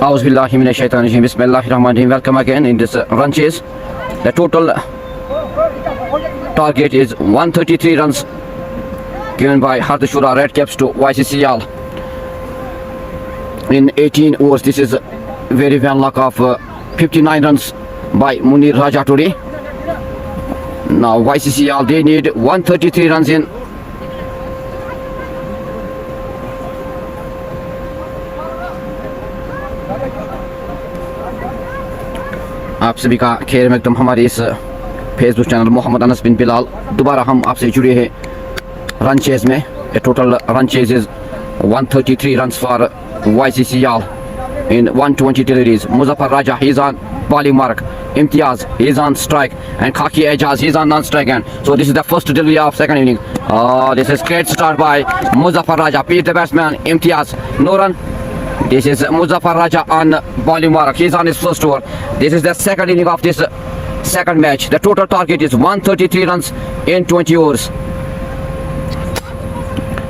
Auzubillahiminash-shaytanir-rajim. Bismillahir-rahmanir-rahim. Welcome again in this run chase. The total target is 133 runs given by Hardashura Red Caps to YCC Yal in 18 overs. This is very well luck of 59 runs by Munir Raja today. Now YCC Yal, they need 133 runs in. आप सभी का खैर मकदम हमारे इस Facebook channel Mohammad Anas बिन बिलाल। दोबारा हम आपसे जुड़े हैं रन चेज में। Total run chase is 133 runs for YCC Yal in 120 deliveries. Muzaffar Raja, he's on bowling mark. Imtiaz, he's on strike, and Khaki Ejaz, he's on non-strike end. So this is the first delivery of second inning. This is great start by Muzaffar Raja. Beat the batsman Imtiaz. No run. This is Muzaffar Raja on bowling mark. He's on his first over. This is the second inning of this second match. The total target is 133 runs in 20 overs.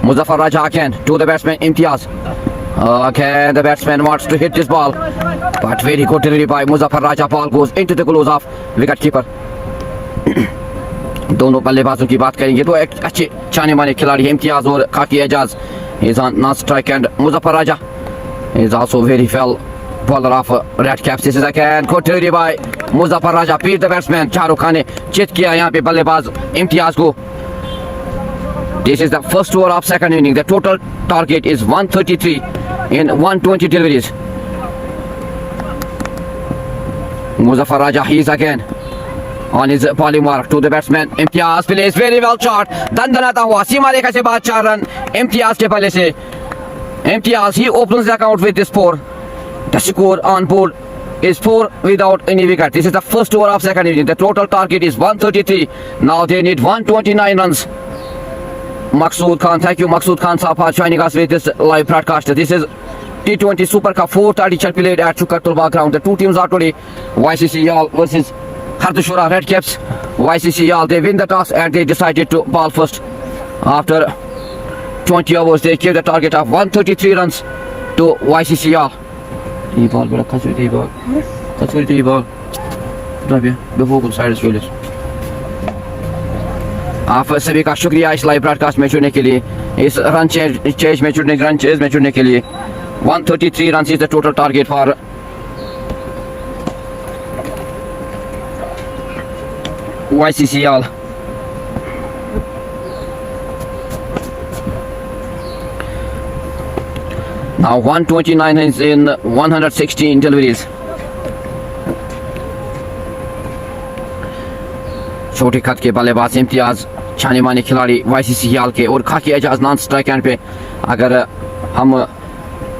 Muzaffar Raja again to the batsman Imtiaz. Again the batsman wants to hit this ball, but very good delivery by Muzaffar Raja. Ball goes into the gloves of wicket keeper. दोनों बल्लेबाजों की बात करेंगे तो एक अच्छे जाने माने खिलाड़ी इम्तियाज और खाकी Ejaz. He's on non-strike and Muzaffar Raja is also very well bowler of Red Caps. This is again good delivery by Muzaffar Raja. Beat the batsman. Shahrukh Khan ने चित किया यहाँ पे बल्लेबाज इम्तियाज को. This is the first over of second inning. The total target is 133 in 120 deliveries. Muzaffar Raja, he is again on his bowling mark to the batsman Imtiaz. Plays very well shot. दंदनाता हुआ सीमा रेखा से बाद 4 run Imtiaz के पहले से. Imtiaz, he opens the account with this 4. The score on board is 4 without any wicket. This is the first over of second inning. The total target is 133. Now they need 129 runs. Maqsood Khan, thank you Maqsood Khan sahab for joining us with this live broadcast. This is T20 Super Cup 430 played at Chukartulba ground. The two teams are today YCC Yal versus Hardashura Red Caps. YCC Yal, they win the toss and they decided to bowl first. After 20 overs, they gave the target of 133 runs to YCC Yal. İyi ball, bırak kaç iyi ball. Kaç iyi ball. Tabii, bu vokal side söylüyor. आप सभी का शुक्रिया इस live broadcast में जुड़ने के लिए, इस रन चेज में जुड़ने के लिए. 133 runs is the total target for YCC Yal. Now 129 is in 116 deliveries. छोटे खत के बल्लेबाज इम्तियाज छाने माने खिलाड़ी YCC Yal के और खाकी एजाज नॉन स्ट्राइक एंड पे. अगर हम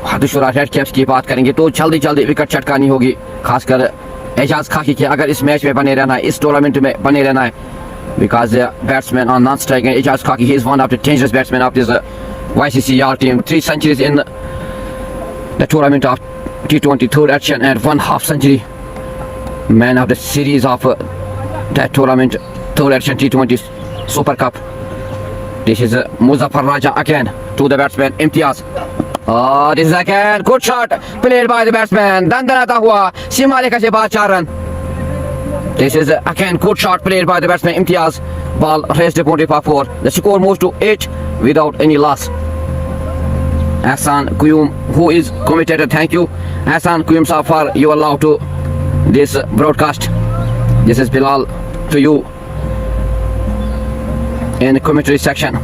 हरदशुरा रेड कैप्स की बात करेंगे तो जल्दी विकेट चटकानी होगी, खासकर एजाज खाकी के. अगर इस मैच में बने रहना है, इस टूर्नामेंट में बने रहना है, because batsman on non strike end Ejaz Khaki, he is one of the dangerous batsman of this YCC Yal team. 3 centuries in the tournament of T20 third edition and 1 half century. Man of the series of that tournament third edition T20 Super Cup. This is Muzaffar Raja again to the batsman Imtiaz. This is again good shot played by the batsman. दंदनाता हुआ सीमा रेखा से बाद 4 run. This is again good shot played by the batsman Imtiaz. Ball raised the boundary for 4. The score moves to 8 without any loss. Ahsan Quyum, who is commentator, thank you Ahsan Quyum sahab for your love to this broadcast. This is Bilal to you in the commentary section.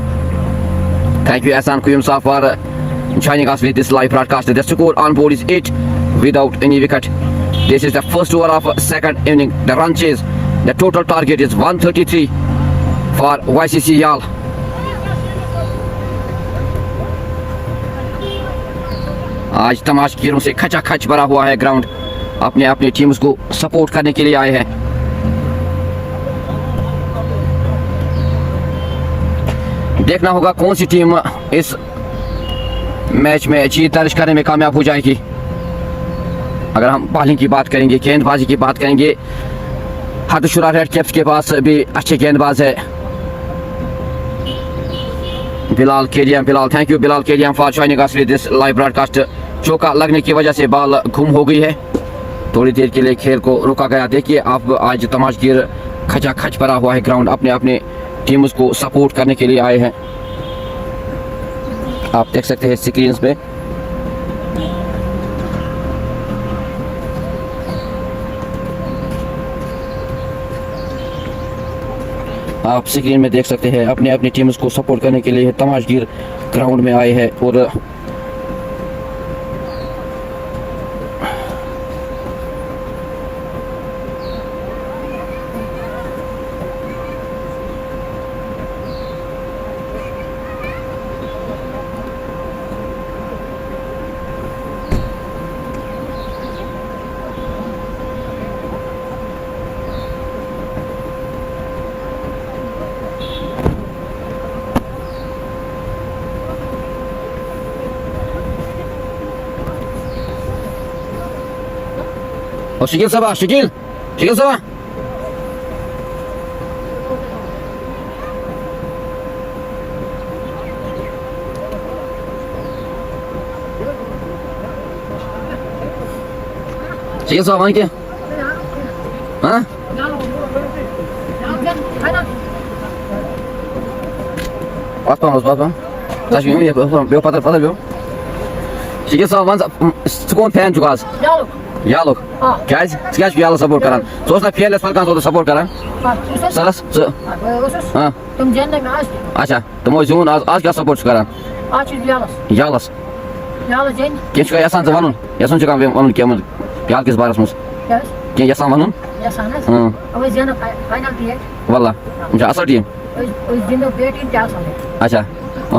Thank you Ahsan Quyum sahab for joining us with this live broadcast. The score on board is 8 without any wicket. This is the first over of second inning. The run chase, the total target is 133 for YCC Yal. आज तमाशगीरों से खचाखच भरा हुआ है ground. अपने teams को support करने के लिए आए हैं. देखना होगा कौन सी टीम इस मैच में जीत दर्ज करने में कामयाब हो जाएगी. अगर हम बॉलिंग की बात करेंगे, गेंदबाजी की बात करेंगे, हरदशुरा रेड कैप्स के पास भी अच्छे गेंदबाज है. Bilal KDM, Bilal, thank you Bilal KDM for joining us with this live broadcast. चौका लगने की वजह से बॉल गुम हो गई है। थोड़ी देर के लिए खेल को रोका गया। देखिए आप आज तमाशगीर खचा खच भरा हुआ है ग्राउंड, अपने अपने टीम्स को सपोर्ट करने के लिए आए हैं। आप देख सकते हैं स्क्रीन पे। आप स्क्रीन में देख सकते हैं अपने अपनी टीम्स को सपोर्ट करने के लिए तमाशगीर ग्राउंड में आए हैं। और शकील साहब, शकील साहब, शकील साहब वहाँ क्या? हाँ शकील साहब वन कौन फैन चुका यालुक क्या याल सपोर्ट करान ना फेल फलकान सपोर्ट करान सलस अच्छा तुम जून आज क्या सपोर्ट करान यालस क्या यसान वन यसान वन क्या प्याल किस बारस मज क्या यसान वन वल्ला असल टीम अच्छा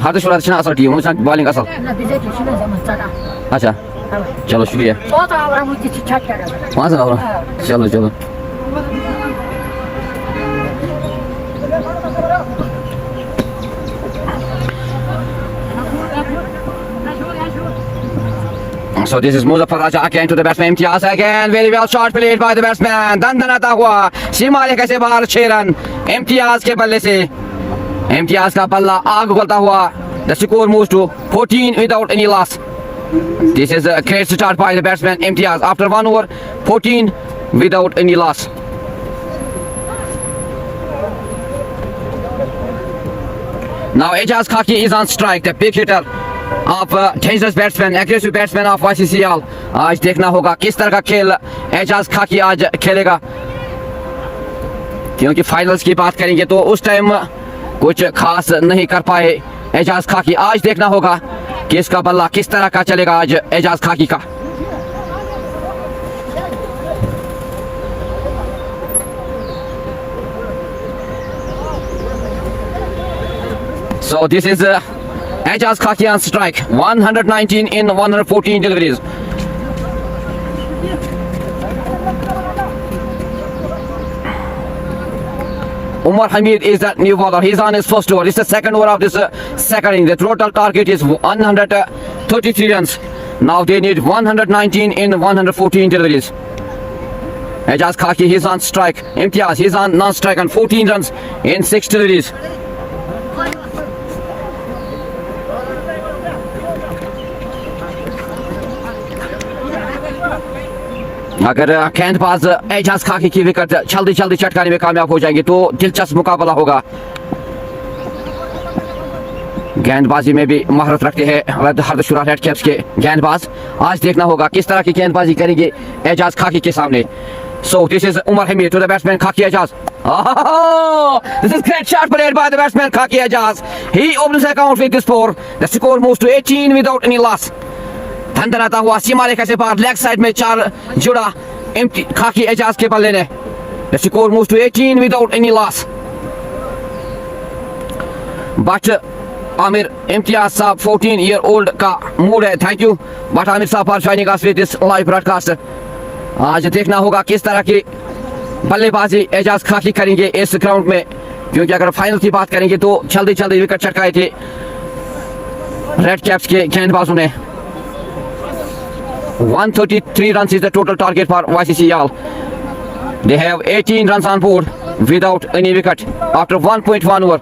हर शुरा असल टीम वो बॉलिंग असल अच्छा चलो शुक्रिया वहाँ से चलो चलो So this is Muzaffar Raja again to the batsman Imtiaz again, very well shot played by the batsman, दंदनाता हुआ सीमा रेखा से बाहर 6 रन इम्तियाज के बल्ले से। इम्तियाज का बल्ला आग उगलता हुआ। The score moves to 14 without any loss. This is a great start by the batsman Imtiaz after 1 over 14 without any loss. Now Ejaz Khaki is on strike, the big hitter of dangerous batsman, aggressive batsman of YCCL. आज देखना होगा किस तरह का खेल एजाज खाकी आज खेलेगा, क्योंकि फाइनल्स की बात करेंगे तो उस टाइम कुछ खास नहीं कर पाए एजाज खाकी। आज देखना होगा कि इसका बल्ला किस तरह का चलेगा आज एजाज खाकी का। So this is Ejaz Khaki on strike, 119 in 114 deliveries. Umar Hamid is the new bowler. He's on his first over. It's the second over of this second inning. The total target is 133 runs. Now they need 119 in 114 deliveries. Ejaz Khaki, he's on strike. Imtiaz, he's on non-strike on 14 runs in 6 deliveries. अगर गेंदबाज एजाज खाकी की wicket जल्दी जल्दी चटकाने में कामयाब हो जाएंगे तो दिलचस्प मुकाबला होगा। गेंदबाजी में भी महारत रखते हैं हरदशुरा रेड कैप्स के गेंदबाज। आज देखना होगा किस तरह की गेंदबाजी करेंगे एजाज खाकी के सामने। So this is Umar Hamid to the batsman Khaki Ejaz. Oh, this is great shot played by the batsman Khaki Ejaz. He opens the account with this score. The score moves to 18 without any loss. धंधनाता हुआ सीमा रेखा से पार leg side में 4 जुड़ा खाकी एजाज के बल्ले ने। The score moves to 18 without any loss. But Amir Imtiaz साहब 14-year-old का मूड है। थैंक यू बट आमिर साहब for joining us with this live broadcast. आज देखना होगा किस तरह की बल्लेबाजी एजाज खाकी करेंगे इस ग्राउंड में, क्योंकि अगर फाइनल की बात करेंगे तो जल्दी जल्दी विकेट चटकाए थे रेड कैप्स के गेंदबाजों ने। 133 runs is the total target for YCCL. They have 18 runs on board without any wicket after 1.1 over.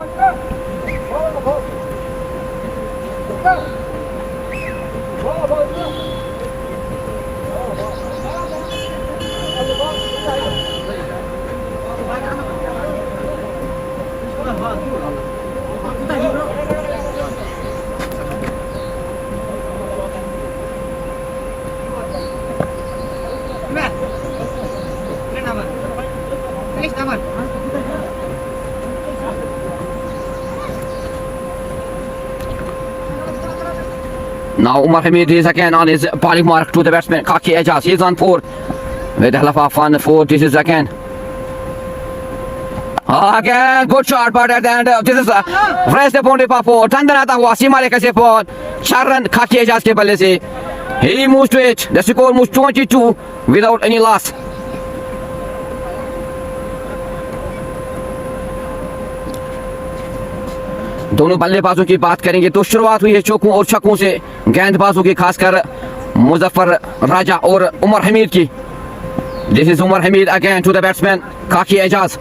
Now Umar Hamid is again on his bowling mark to the batsman Kaki Ejaz. He's on 4 with the help of on 4. This is again good shot, but at the end this is fresh the boundary for 4. Tandan आता हुआ सीमा रेखा से पर 4 run Kaki Ejaz के बल्ले से. He moves to it. The score moves 22 without any loss. दोनों बल्लेबाजों की बात करेंगे तो शुरुआत हुई है चौकों और छक्कों से गेंदबाजों की, खासकर मुजफ्फर राजा और उमर हमीद की. This is Umar Hameed again to the batsman Khaki Ejaz.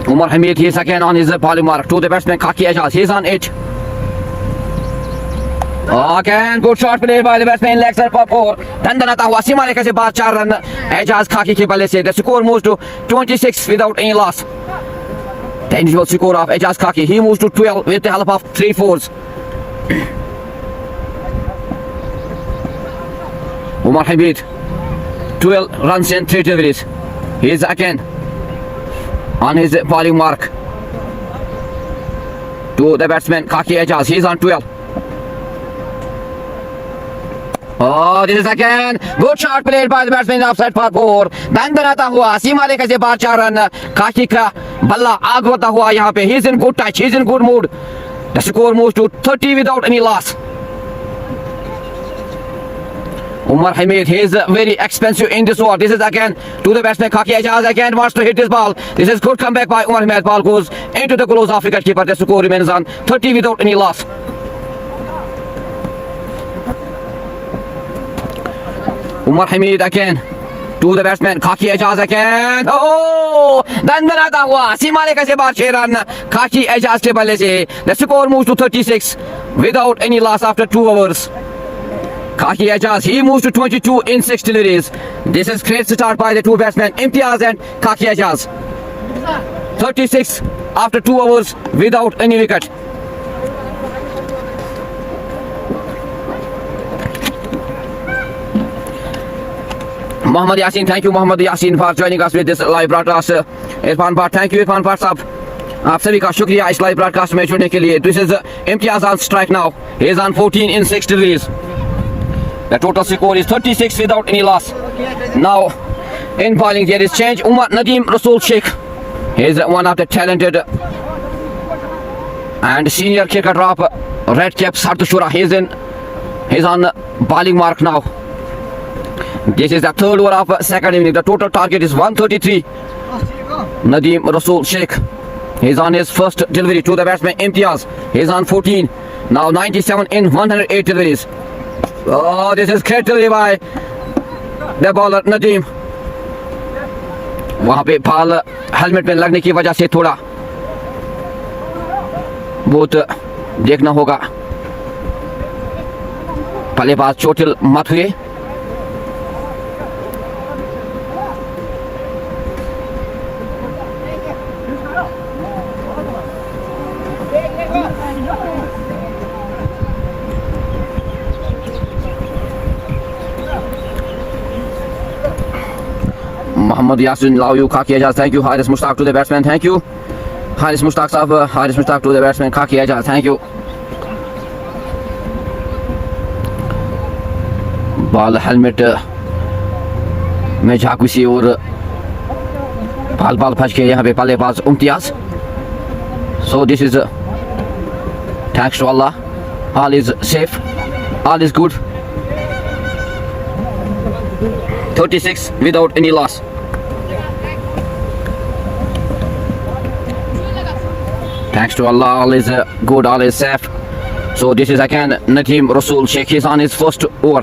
Umar Hamid, he is again on his bowling mark to the batsman Kaki Ejaz. He is on it. Again, good shot played by the batsman, leg side for 4. Tandan आता हुआ सीमा रेखा से बाहर 4 run Ejaz खाकी के बल्ले से. The score moves to 26 without any loss. The individual score of Ejaz Khaki, he moves to 12 with the help of 3 fours. Umar Hamid, 12 runs and 3 deliveries. He is again on his bowling mark to the batsman Kaki Ejaz. He is on 12. This is again good shot played by the batsman offside for 4. Dandan आता हुआ सीमा रेखा से बाहर 4 run. काकी का बल्ला आग होता हुआ यहाँ पे. He is in good touch. He is in good mood. The score moves to 30 without any loss. Umar Hamid, he is very expensive in this war. This is again to the batsman Kaki Ejaz. Again wants to hit this ball. This is good comeback by Umar Hamid. Ball goes into the gloves of wicketkeeper. The score remains on 30 without any loss. Umar Hamid again to the batsman Kaki Ejaz again. Dandan आता हुआ सीमा रेखा से बाहर 6 run Kaki Ejaz के बल्ले से. The score moves to 36 without any loss after 2 overs. Kaki Ejaz, he moves to 22 in 6 deliveries. This is great start by the 2 batsmen Imtiaz and Kaki Ejaz. 36 after 2 overs without any wicket. Mohammad Yasin, thank you Mohammad Yasin for joining us with this live broadcast. Irfan Bhatt, thank you Irfan Bhatt साहब, आप सभी का शुक्रिया इस live broadcast में जुड़ने के लिए. This is Imtiaz on strike now. He is on 14 in 6 deliveries. The total score is 36 without any loss. Now in bowling there is change. Umar Nadeem Rasul Sheikh, he is one of the talented and senior cricketer of Red Cap Sartushura. He is on bowling mark now. This is the 3rd over of second inning. The total target is 133. Nadeem Rasul Sheikh, he is on his first delivery to the batsman Imtiaz. He is on 14. Now 97 in 108 deliveries. This is great delivery by the bowler Nadeem. वहाँ पे ball helmet में लगने की वजह से थोड़ा बहुत देखना होगा. बल्लेबाज चोटिल मत हुए. Mohammad Yasin, Lauyu, Kaki Ejaz, thank you. Haris Mushtaq to the batsman, thank you. Haris Mushtaq sahab, Haris Mushtaq to the batsman, Kaki Ejaz, thank you. Ball helmet में झाकुसी और बाल फंस के यहाँ पे बल्लेबाज Imtiaz. So this is thanks to Allah, all is safe, all is good. 36 without any loss. Thanks to Allah, all is good, all is safe. So this is again Nadeem Rasool Sheikh. He's on his first over.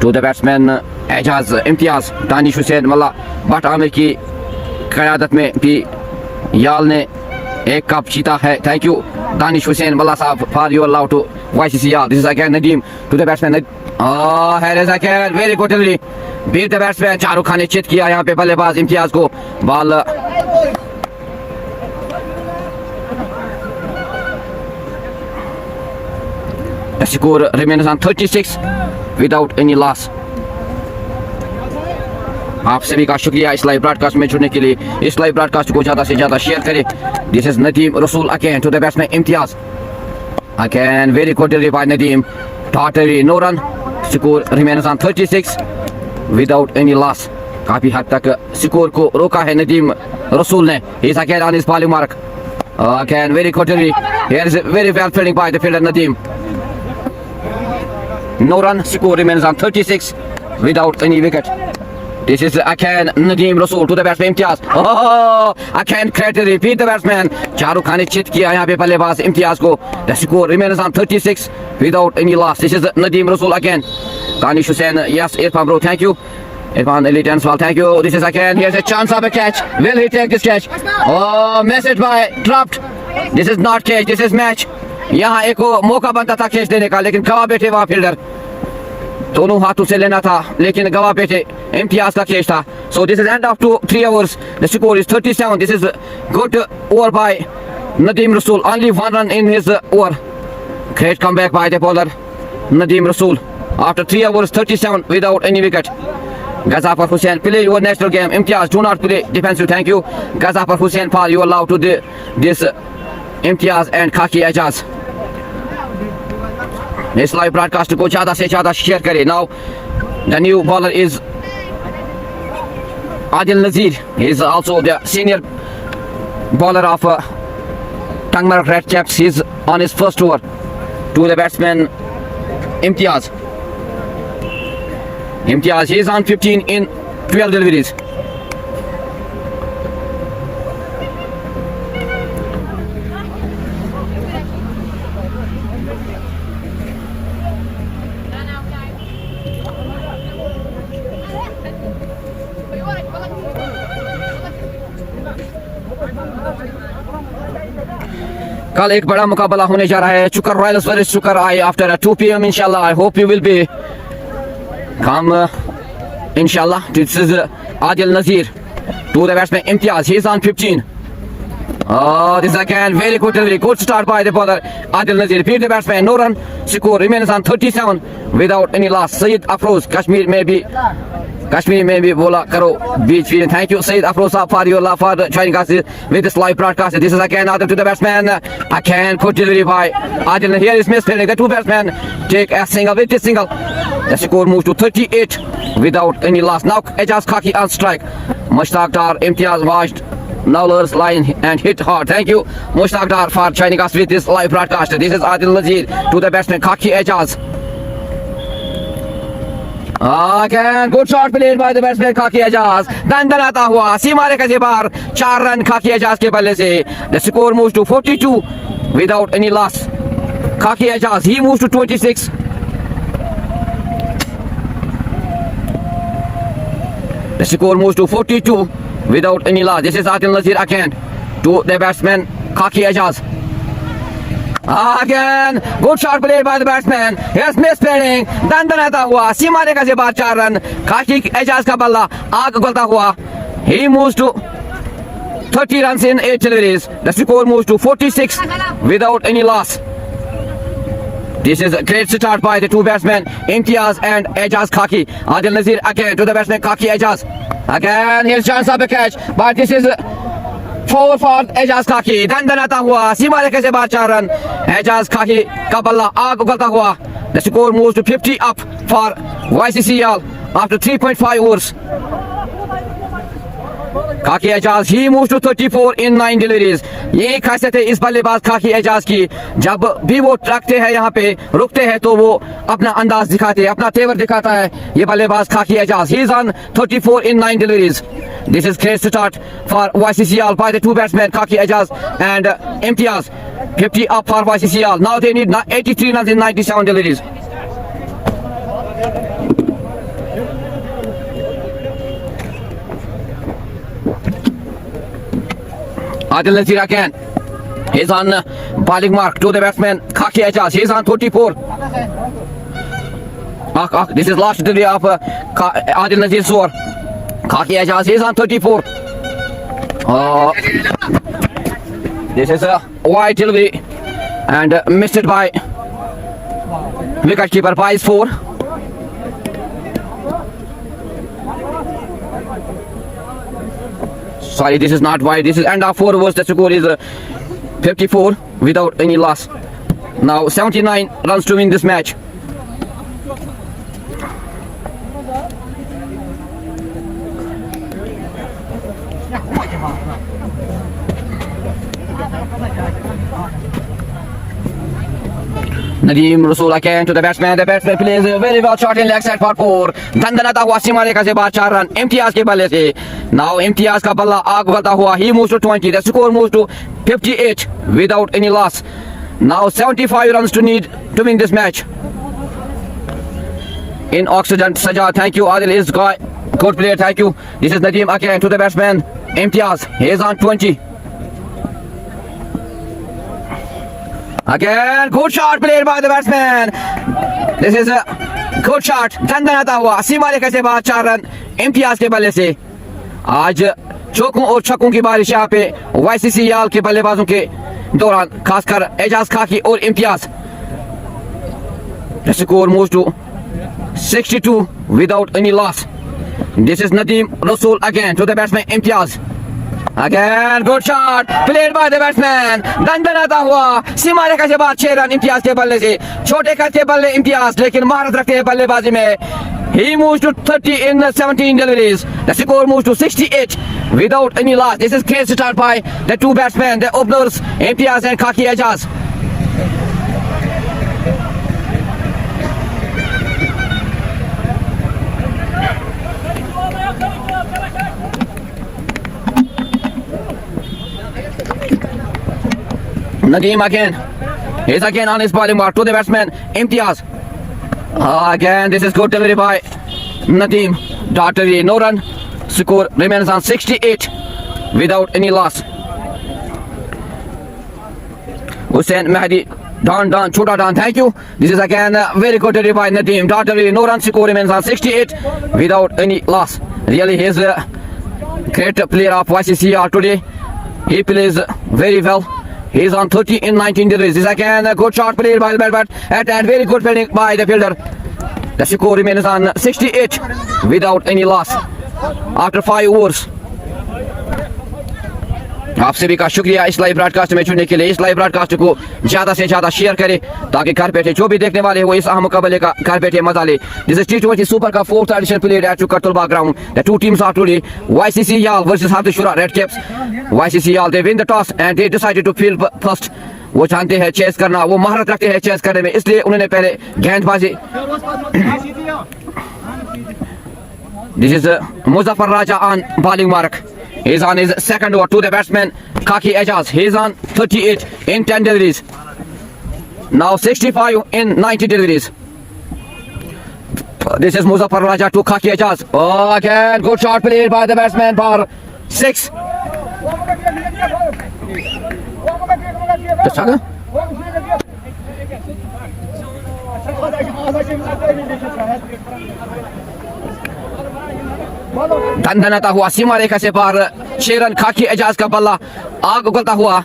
To the batsman Ejaz Imtiaz, Danish Hussain Mullah Bhatt Amir की क़यादत में भी याल ने एक cup जीता है. Thank you Danish Hussain Mullah साहब for your love to YCC Yal. This is again Nadeem to the batsman. Oh, here is again very good delivery. Beat the batsman. Shahrukh Khan ने चित किया यहाँ पे बल्लेबाज इम्तियाज को. Ball the score remains on 36 without any loss. आप सभी का शुक्रिया इस लाइव ब्रॉडकास्ट में जुड़ने के लिए. इस लाइव ब्रॉडकास्ट को ज्यादा से ज्यादा शेयर करें. This is Nadeem Rasool again to the batsman Imtiyaz. Again very good delivery by Nadeem. Totally no run. Score remains on 36 without any loss. काफी हद तक स्कोर को रोका है नदीम रसूल ने. He is again on his bowling mark. Again very good delivery. Here is very well fielding bye the fielder Nadeem. No run. Score remains on 36 without any wicket. This is again Nadeem Rasool to the batsman Imtiaz. Oh, again credit repeat the batsman. Shahrukh Khan ने चित किया यहाँ पे बल्लेबाज इम्तियाज को. The score remains on 36 without any loss. This is Nadeem Rasool again. Danish Hussain, yes, Irfan bro, thank you. Irfan Elite Answal, thank you. This is again, here's a chance of a catch. Will he take this catch? Oh, message by dropped. This is not catch, this is match. यहाँ एक मौका बनता था catch देने का, लेकिन गवा बैठे वहाँ फील्डर. दोनों हाथों से लेना था, लेकिन गवा बैठे. इम्तियाज का कैच था. So this is end of 3 overs. The score is 37. This is good over by Nadeem Rasool. Only 1 run in his over. Great comeback by the bowler Nadeem Rasool after 3 overs 37 without any wicket. Gazafar Hussain, play your national game. Imtiaz, do not play defensive. Thank you Gazafar Hussain for your love to this Imtiaz and Khaki Ejaz. इस live broadcast को ज्यादा से ज्यादा share करें. Now the new bowler is Adil Nazir. He is also the senior bowler of Tangmarg Red Caps. He is on his first over. To the batsman Imtiaz. Imtiaz, he is on 15 in 12 deliveries. कल एक बड़ा मुकाबला होने जा रहा है. Chukar Royals versus Chukar I after 2 PM इंशाल्लाह. I hope you will be come इंशाल्लाह. This is Adil Nazir to the batsman Imtiaz. He is on 15. Oh, this is again very good delivery. Good start by the bowler Adil Nazir. Beat the batsman. No run. Score remains on 37 without any loss. Saeed Afroz, Kashmir में भी बोला करो बीच में. Thank you Saeed Afroz for your love for joining us with this live broadcast. This is again Adil to the batsman. Again good delivery by Adil. Here is misfielding. The two batsmen take a single with this single. The score moves to 38 without any loss. Now Ejaz Khaki on strike. Mushtaq Dar, Imtiaz watched Nowler's line and hit hard. Thank you Mushtaq Dar for joining us with this live broadcast. This is Adil Nazir to the batsman Khaki Ejaz. Again good shot played by the batsman Khaki Ejaz. दंदनाता हुआ सीमा रेखा से बाहर. 4 run Khaki Ejaz के बल्ले से. The score moves to 42 without any loss. Khaki Ejaz, he moves to 26. The score moves to 42 without any loss. This is Adil Nazir again to the batsman Khaki Ejaz. Again good shot played by the batsman. Here's misfielding. दंदनाता हुआ सीमा रेखा से बाहर. 4 run Khaki Ejaz का बल्ला आग उगलता हुआ. He moves to 30 runs in 8 deliveries. The score moves to 46 without any loss. This is a great start by the two batsmen Imtiaz and Ejaz Khaki. Adil Nazir again to the batsman Khaki Ejaz. Again here's chance of a catch, but this is 4 for Ejaz Khaki. दंदनाता हुआ सीमा रेखा से बाहर. 4 run Ejaz Khaki का बल्ला आग उगलता हुआ. The score moves to 50 up for YCC Yal after 3.5 overs. Khaki Ejaz he moves to 34 in 9 deliveries. यही खासियत है इस बल्लेबाज खाकी एजाज की, जब भी वो रखते हैं यहाँ पे रुकते हैं तो वो अपना अंदाज दिखाते हैं, अपना तेवर दिखाता है ये बल्लेबाज Khaki Ejaz. He is on 34 in 9 deliveries. This is great start for YCCL by the two batsmen Khaki Ejaz and Imtiaz. 50 up for YCCL. Now they need 83 runs in 97 deliveries. Adil Nazir again. He's on bowling mark to the batsman Khaki Ejaz. He's on 34. This is last delivery of Adil Nazir Swar. Khaki Ejaz is on 34. This is a wide delivery and missed it by wicket keeper by 4. Sorry, this is not wide. This is end of 4 overs. The score is 54 without any loss. Now 79 runs to win this match. Nadeem Rasool again to the batsman. The batsman plays very well shot in leg side for 4. धंधनाता हुआ सीमा रेखा से बाहर 4 run Imtiaz के बल्ले से। Now Imtiaz का बल्ला आग बढ़ता हुआ he moves to 20. The score moves to 58 without any loss. Now 75 runs to need to win this match. In oxygen, Sajjad, thank you. Adil is good player, thank you. This is Nadeem again to the batsman Imtiaz. He is on 20. Again, good shot played by the batsman. This is a good shot. धंधनाता हुआ सीमा रेखा से बाहर 4 run Imtiaz के बल्ले से। आज चौकों और छक्कों की बारिश यहाँ पे YCCL के बल्लेबाजों के दौरान, खासकर एजाज खाकी और Imtiaz. The score moves to 62 without any loss. This is Nadeem Rasool again to the batsman Imtiaz. Again, good shot played by the batsman. धंधनाता हुआ सीमा रेखा से बाहर 6 रन इम्तियाज के बल्ले से। छोटे कद के बल्ले इम्तियाज, लेकिन महारत रखते हैं बल्लेबाजी में। He moves to 30 in 17 deliveries. The score moves to 68 without any loss. This is great start by the two batsmen, the openers Imtiaz and Khaki Ejaz. Nadeem again. He's again on his bowling mark to the batsman Imtiaz. Again, this is good delivery by Nadeem. Daughtry, no run. Score remains on 68 without any loss. Hussain Mahdi, Don, Chota Don, thank you. This is again a very good delivery by Nadeem. Daughtry, no run. Score remains on 68 without any loss. Really, he is a great player of YCCL today. He plays very well. He is on 30 in 19 deliveries. This is again a good shot played by the batsman and very good fielding by the fielder. The score remains on 68 without any loss after 5 overs. आप सभी का शुक्रिया इस live broadcast में जुड़ने के लिए। इस लाइव ब्रॉडकास्ट को ज्यादा से ज्यादा शेयर करें ताकि घर बैठे जो भी देखने वाले वो इस अहम मुकाबले का घर बैठे मजा ले। This is T20 Super Cup 4th edition played at Kartulba ground. The two teams are today YCCL versus Hardishura Red Caps. YCCL they win the toss and they decided to field first. वो जानते हैं chess करना, वो महारत रखते हैं chess करने में, इसलिए उन्होंने पहले गेंदबाजी। This is Muzaffar Raja on bowling mark. He is on his second over to the batsman Khaki Ejaz. He is on 38 in 10 deliveries. Now 65 in 90 deliveries. This is Muzaffar Raja to Khaki Ejaz. Oh, again, good shot played by the batsman for 6. धंधनाता हुआ सीमा रेखा से पार 6 run खाकी एजाज का बल्ला आग उगलता हुआ।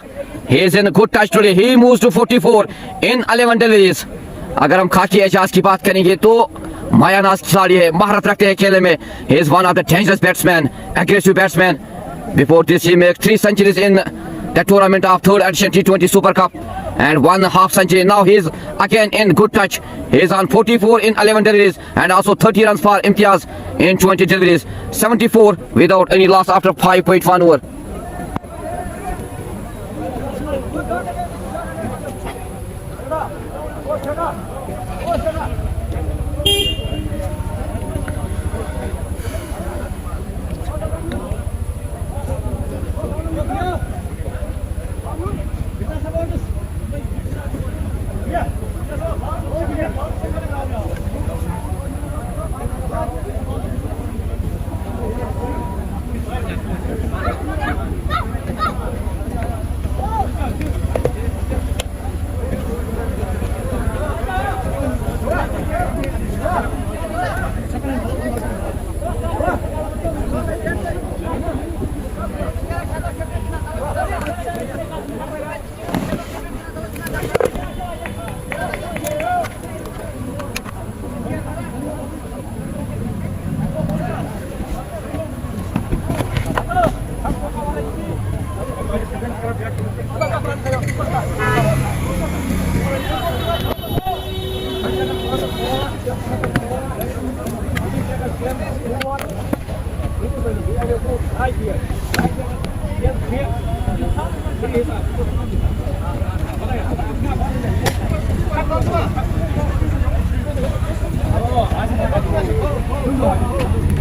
He is in good touch today. He moves to 44 in 11 deliveries. अगर हम खाकी एजाज की बात करेंगे तो मायानाज खिलाड़ी है, महारत रखते हैं खेलने में। He is one of the dangerous batsmen, aggressive batsman. Before this he makes 3 centuries in the tournament of 3rd edition T20 Super Cup and one half century. Now he's again in good touch. He's on 44 in 11 deliveries and also 30 runs for Imtiaz in 20 deliveries. 74 without any loss after 5.1 over.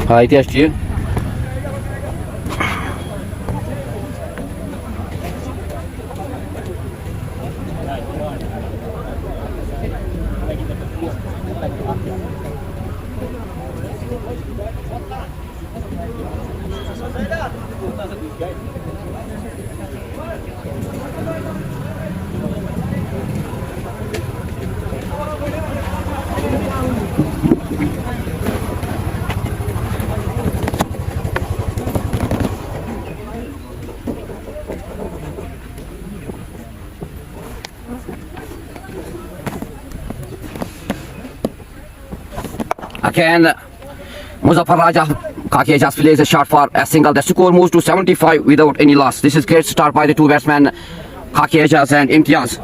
Haydi yaşçı. Again, Muzaffar Raja Khaki just plays a shot for a single. The score moves to 75 without any loss. This is great start by the two batsmen, Khaki Ejaz and Imtiaz.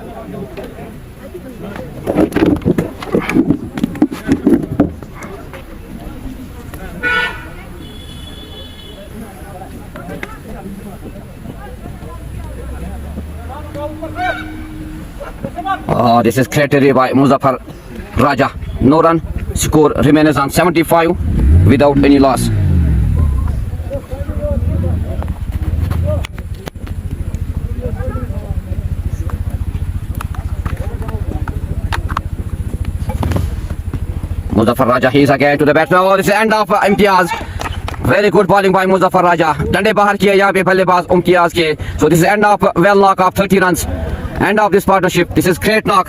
Oh, this is great delivery by Muzaffar Raja. No run. Score remains on 75 without any loss. Muzaffar Raja, he is again to the batsman. Oh, this is end of Imtiaz. Very good bowling by Muzaffar Raja. Dande bahar kiya yahan pe ballebaz Imtiaz ke. So this is end of well knock of 30 runs. End of this partnership. This is great knock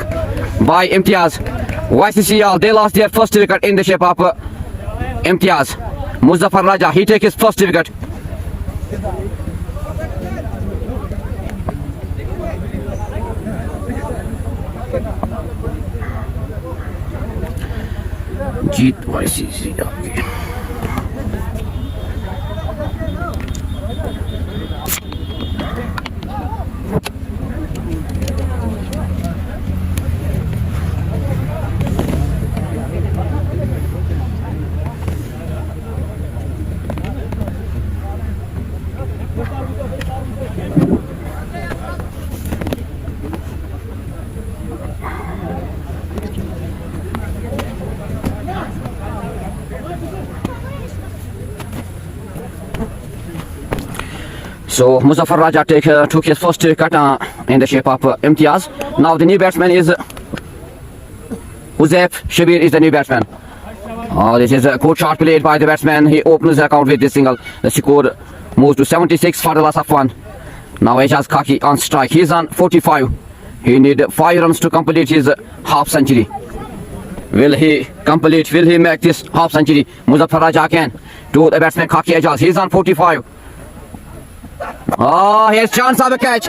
by Imtiaz. YCCL, they lost their first wicket in the shape of Imtiaz. Muzaffar Raja, he takes his first wicket. Jeet YCCL. So Muzaffar Raja took his first wicket in the shape of Imtiaz. Now the new batsman is Uzaif Shabir is the new batsman. Oh, this is a good shot played by the batsman. He opens the account with this single. The score moves to 76 for the loss of 1. Now Ejaz Khaki on strike. He is on 45. He needs 5 runs to complete his half century. Will he complete? Will he make this half century? Muzaffar Raja can to the batsman Khaki Ejaz. He is on 45. Oh, here's chance of a catch.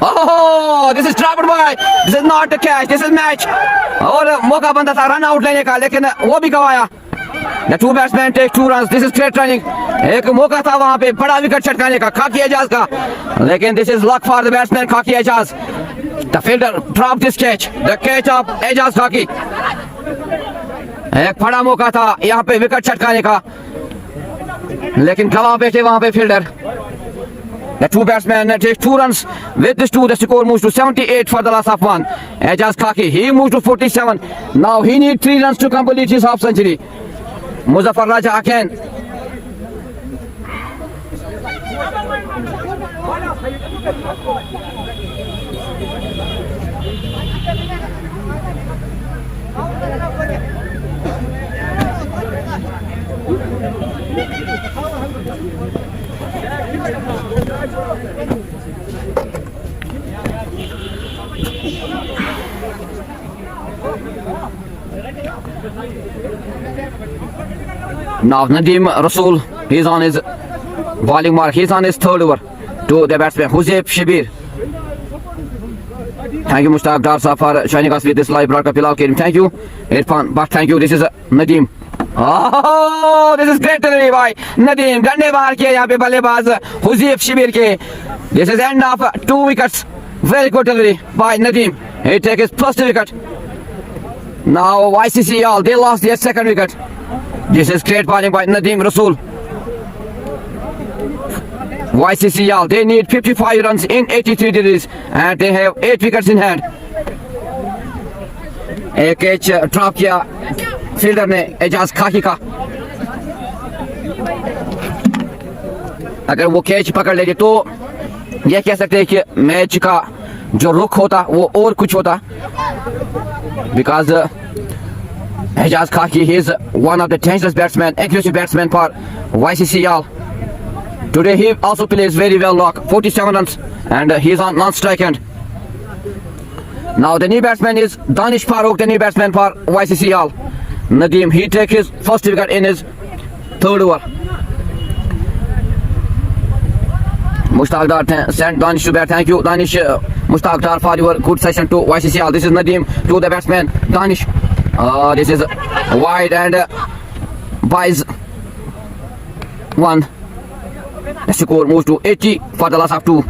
Oh, this is dropped by. This is not a catch. This is match. और मौका बनता था run out लेने का, लेकिन वो भी गवाया. The two batsmen take 2 runs. This is great running. एक मौका था वहां पे बड़ा विकेट छटकाने का खाकी एजाज का, लेकिन this is luck for the batsman खाकी Ejaz. The fielder dropped this catch. The catch of Ejaz खाकी. एक बड़ा मौका था यहाँ पे विकेट छटकाने का, लेकिन गवा बैठे वहां पे fielder. The two batsmen take 2 runs. With this 2, the score moves to 78 for the loss of 1. Ejaz Khaki, he moves to 47. Now he needs 3 runs to complete his half century. Muzaffar Raja again. Now Nadeem Rasool, he's on his bowling mark. He's on his 3rd over to the batsman Huzayb Shabir. Thank you Mushtaq Dar Saab for joining us with this live broadcast. Bilal Karim, thank you. Irfan, but thank you. This is Nadeem. Oh, this is great delivery by Nadeem. गन्ने बाहर किया यहाँ पे बल्लेबाज हुज़ैब शिबीर के. This is end of 2 wickets. Very good delivery by Nadeem. He takes his first wicket. Now YCCL, they lost their 2nd wicket. This is great bowling by Nadeem Rasool. YCCL, they need 55 runs in 83 deliveries and they have 8 wickets in hand. एक catch drop किया fielder ने एजाज खाकी का. अगर वो catch पकड़ लेते तो ये कह सकते हैं कि मैच का जो रुख होता वो और कुछ होता. Because Ejaz Khaki, he is one of the dangerous batsmen, aggressive batsmen for YCCL. Today he also plays very well, lock 47 runs and he is on non-strike end. Now the new batsman is Danish Farooq, the new batsman for YCCL. Nadeem, he takes his first wicket in his 3rd over. Mushtaq Dar sent Danish to bat. Thank you Danish, Mushtaq Dar, for your good session to YCCL. This is Nadeem to the batsman Danish. This is wide and buys 1. The score moves to 80 for the loss of 2.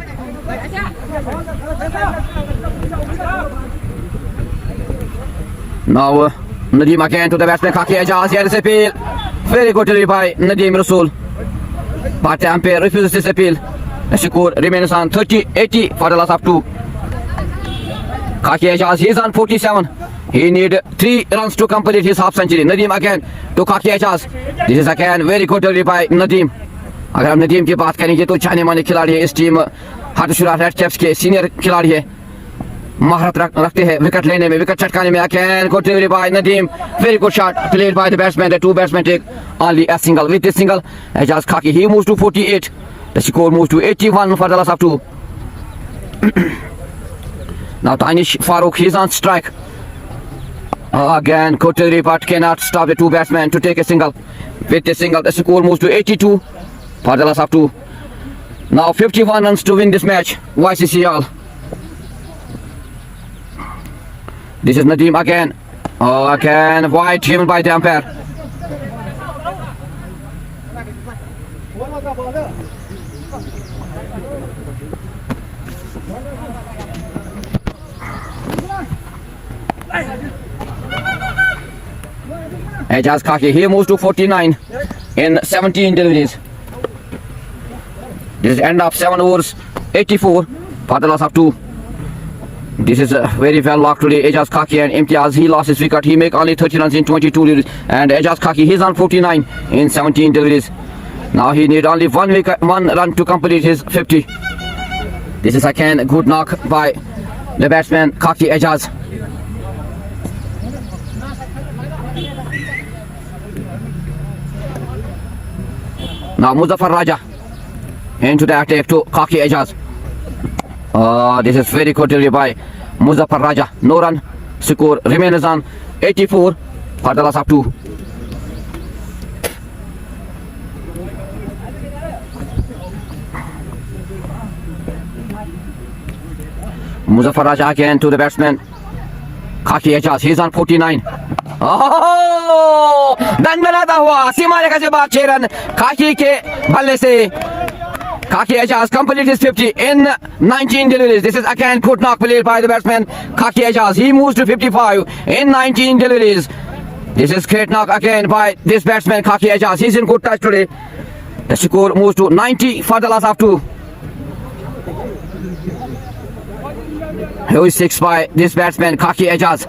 Now Nadeem again to the batsman Khaki Ejaz. Here is appeal. Very good delivery by Nadeem Rasool, but the umpire refuses this appeal. The score remains on 30-80 for the loss of 2. Khaki Ejaz, he is on 47. He need 3 runs to complete his half century. Nadeem again to Khaki Ejaz. This is again very good delivery by Nadeem. अगर हम नदीम की बात करेंगे तो जाने माने खिलाड़ी है. इस टीम हाथुशुरा रेड कैप्स के सीनियर खिलाड़ी है, महारत रखते हैं विकेट लेने में, विकेट छटकाने में. Again good delivery by Nadeem. Very good shot played by the batsman. The 2 batsmen take only a single. With this single, Ejaz Khaki, he moves to 48. The score moves to 81 for the loss of 2. Now Danish Farooq, he is on strike. Again good delivery, but cannot stop the 2 batsmen to take a single. With the single, the score moves to 82 for the loss of 2. Now 51 runs to win this match, YCCL. This is Nadeem again. Again wide given by the umpire. Ejaz Khaki, he moves to 49 in 17 deliveries. This is end of 7 overs, 84 for the loss of 2. This is very well locked today. Ejaz Khaki and Imtiaz, he lost his wicket. He make only 30 runs in 22 deliveries. And Ejaz Khaki, he's on 49 in 17 deliveries. Now he need only 1 run to complete his 50. This is again good knock by the batsman Khaki Ejaz. Now Muzaffar Raja into the attack to Khaki Ejaz. This is very good delivery by Muzaffar Raja. No run. Score remains on 84 for the loss of 2. Muzaffar Raja again to the batsman Khaki Ejaz. He's on 49. दनदनाता हुआ सीमा रेखा से बाहर 6 run खाकी के बल्ले से Khaki Ejaz completed his 50 in 19 deliveries. This is again good knock played by the batsman Khaki Ejaz. He moves to 55 in 19 deliveries. This is great knock again by this batsman Khaki Ejaz. He's in good touch today. The score moves to 90 for the last of 2. Here is 6 by this batsman Khaki Ejaz.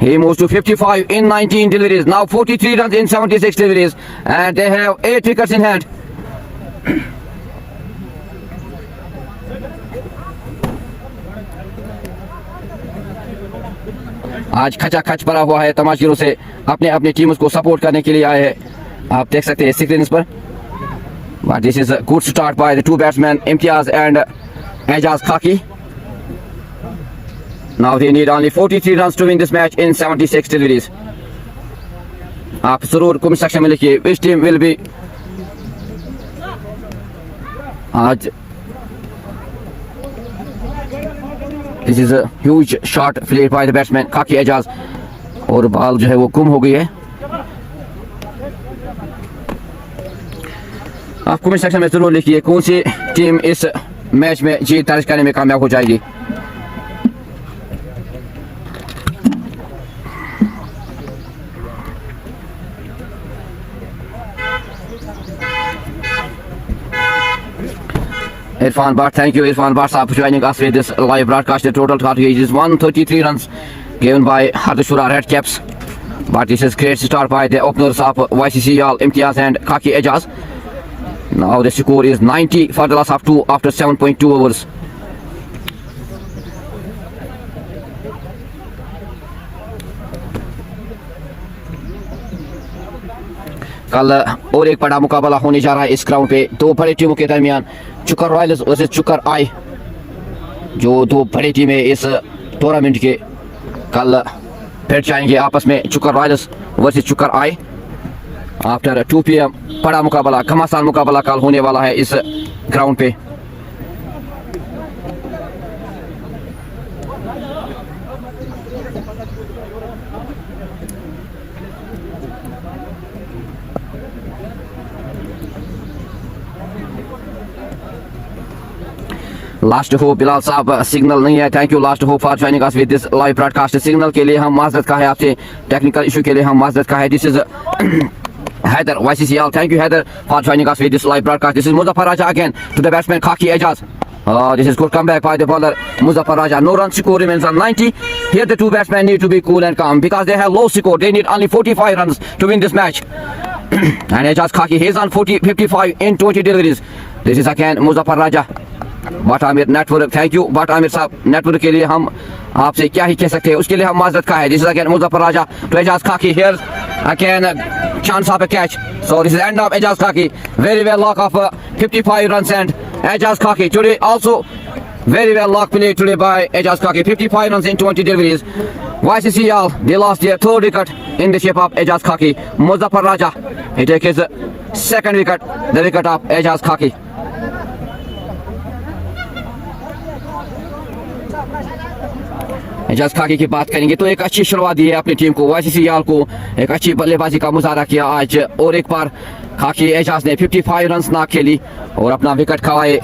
He moves to 55 in 19 deliveries. Now 43 runs in 76 deliveries. And they have 8 wickets in hand. आज खचा खच पड़ा हुआ है तमाशगिरों से अपने अपने team को support करने के लिए आए हैं आप देख सकते हैं स्क्रीन पर But this is a good start by the two batsmen Imtiaz and Ejaz Khaki. Now they need only 43 runs to win this match in 76 deliveries. आप जरूर कमेंट सेक्शन में लिखिए which team will be आज This is a huge shot played by the batsman Khaki Ejaz और ball जो है वो गुम हो गई है आप कमेंट सेक्शन में जरूर लिखिए कौन सी टीम इस मैच में जीत दर्ज करने में कामयाब हो जाएगी Irfan Bhatt, thank you Irfan Bhatt for joining us with this live broadcast. The total target is 133 runs given by Hardashura Red Caps. But this is great start by the openers of YCCL, Imtiaz and Khaki Ejaz. Now the score is 90 for the last of 2 after 7.2 overs. कल और एक बड़ा मुकाबला होने जा रहा है इस ग्राउंड पे दो बड़ी टीमों के दरमियान चुकर रॉयल्स वर्सेस चुकर आई जो दो बड़ी टीमें इस टूर्नामेंट के कल भिड़ जाएंगे आपस में चुकर Royals versus Chukar I after 2 PM बड़ा मुकाबला घमासान मुकाबला कल होने वाला है इस ग्राउंड पे लास्ट होप बिलाल साहब सिग्नल नहीं है thank you last hope for joining us with this live broadcast signal के लिए हम माजरत का है आपसे टेक्निकल इशू के लिए हम माजरत का है this is Haider YCCL thank you Haider for joining us with this live broadcast this is Muzaffar Raja again to the batsman Khaki Ejaz this is good comeback by the bowler Muzaffar Raja no run score remains on 90 here the two batsmen need to be cool and calm because they have low score they need only 45 runs to win this match and Ejaz Khaki he is on 55 in 20 deliveries this is again Muzaffar Raja but Aamir network thank you but Aamir साहब network के लिए हम आपसे क्या ही कह सकते हैं उसके लिए हम माजरत का है this is again Muzaffar Raja to Ejaz Khaki here again chance of a catch so this is end of Ejaz Khaki very well lock of 55 runs and Ejaz Khaki today also very well lock play today by Ejaz Khaki 55 runs in 20 deliveries YCCL they lost their third wicket in the shape of Ejaz Khaki Muzaffar Raja he takes his second wicket the wicket of Ejaz Khaki Ejaz Khaki की बात करेंगे तो एक अच्छी शुरुआत दी है अपनी team को YCCL को एक अच्छी बल्लेबाजी का मुजाहरा किया आज और एक बार खाकी एजाज ने 55 रन्स ना खेली और अपना विकेट खवाए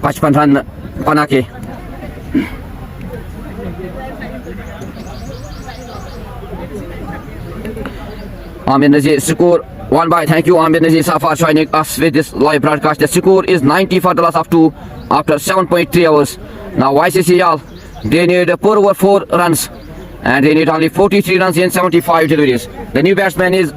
55 रन बना के Amir Nazir score one by thank you Amir Nazir for joining us with this live broadcast the score is 90 for the last of 2 after 7.3 hours now YCCL they need 4 over 4 runs and they need only 43 runs in 75 deliveries. The new batsman is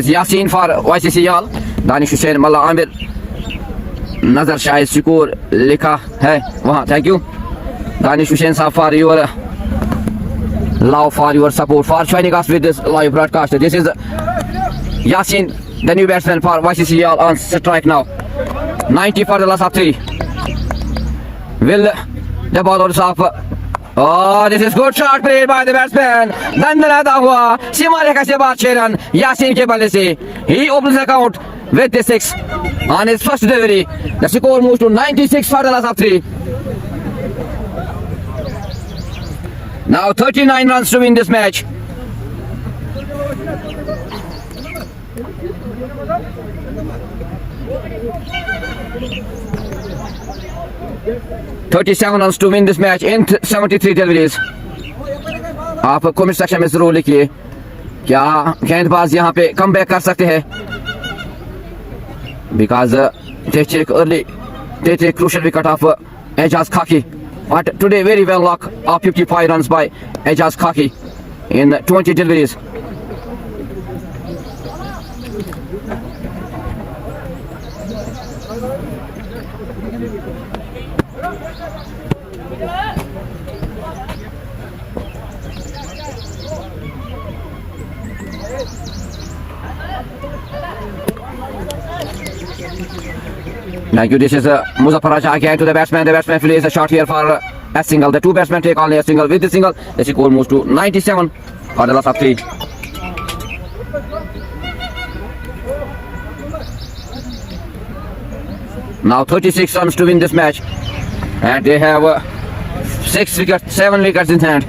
Yasin for YCCL. Danish Hussain Mullah Amir Nazar Shahid score लिखा है वहाँ thank you Danish Hussain sir for your love for your support for joining us with this live broadcast this is Yasin the new batsman for YCCL on strike now 90 for the last of 3 will the bowlers of Oh, this is good shot played by the batsman. दंदनाता हुआ सीमा रेखा से बाद 6 run Yasin के बल्ले से. He opens the account with the 6 on his first delivery. The score moves to 96 for the loss of 3. Now 39 runs to win this match. $37 runs to win this match in 73 deliveries. आप comment section में जरूर लिखिए क्या गेंदबाज यहाँ पे come back कर सकते हैं because they take crucial wicket of Ejaz Khaki, but today very well luck of 55 runs by Ejaz Khaki in 20 deliveries. Thank you. This is Muzaffar Raja again to the batsman. The batsman plays a shot here for a single. The two batsmen take only a single. With the single, the score moves to 97 for the loss of 3. Now 36 runs to win this match, and they have 7 wickets in hand.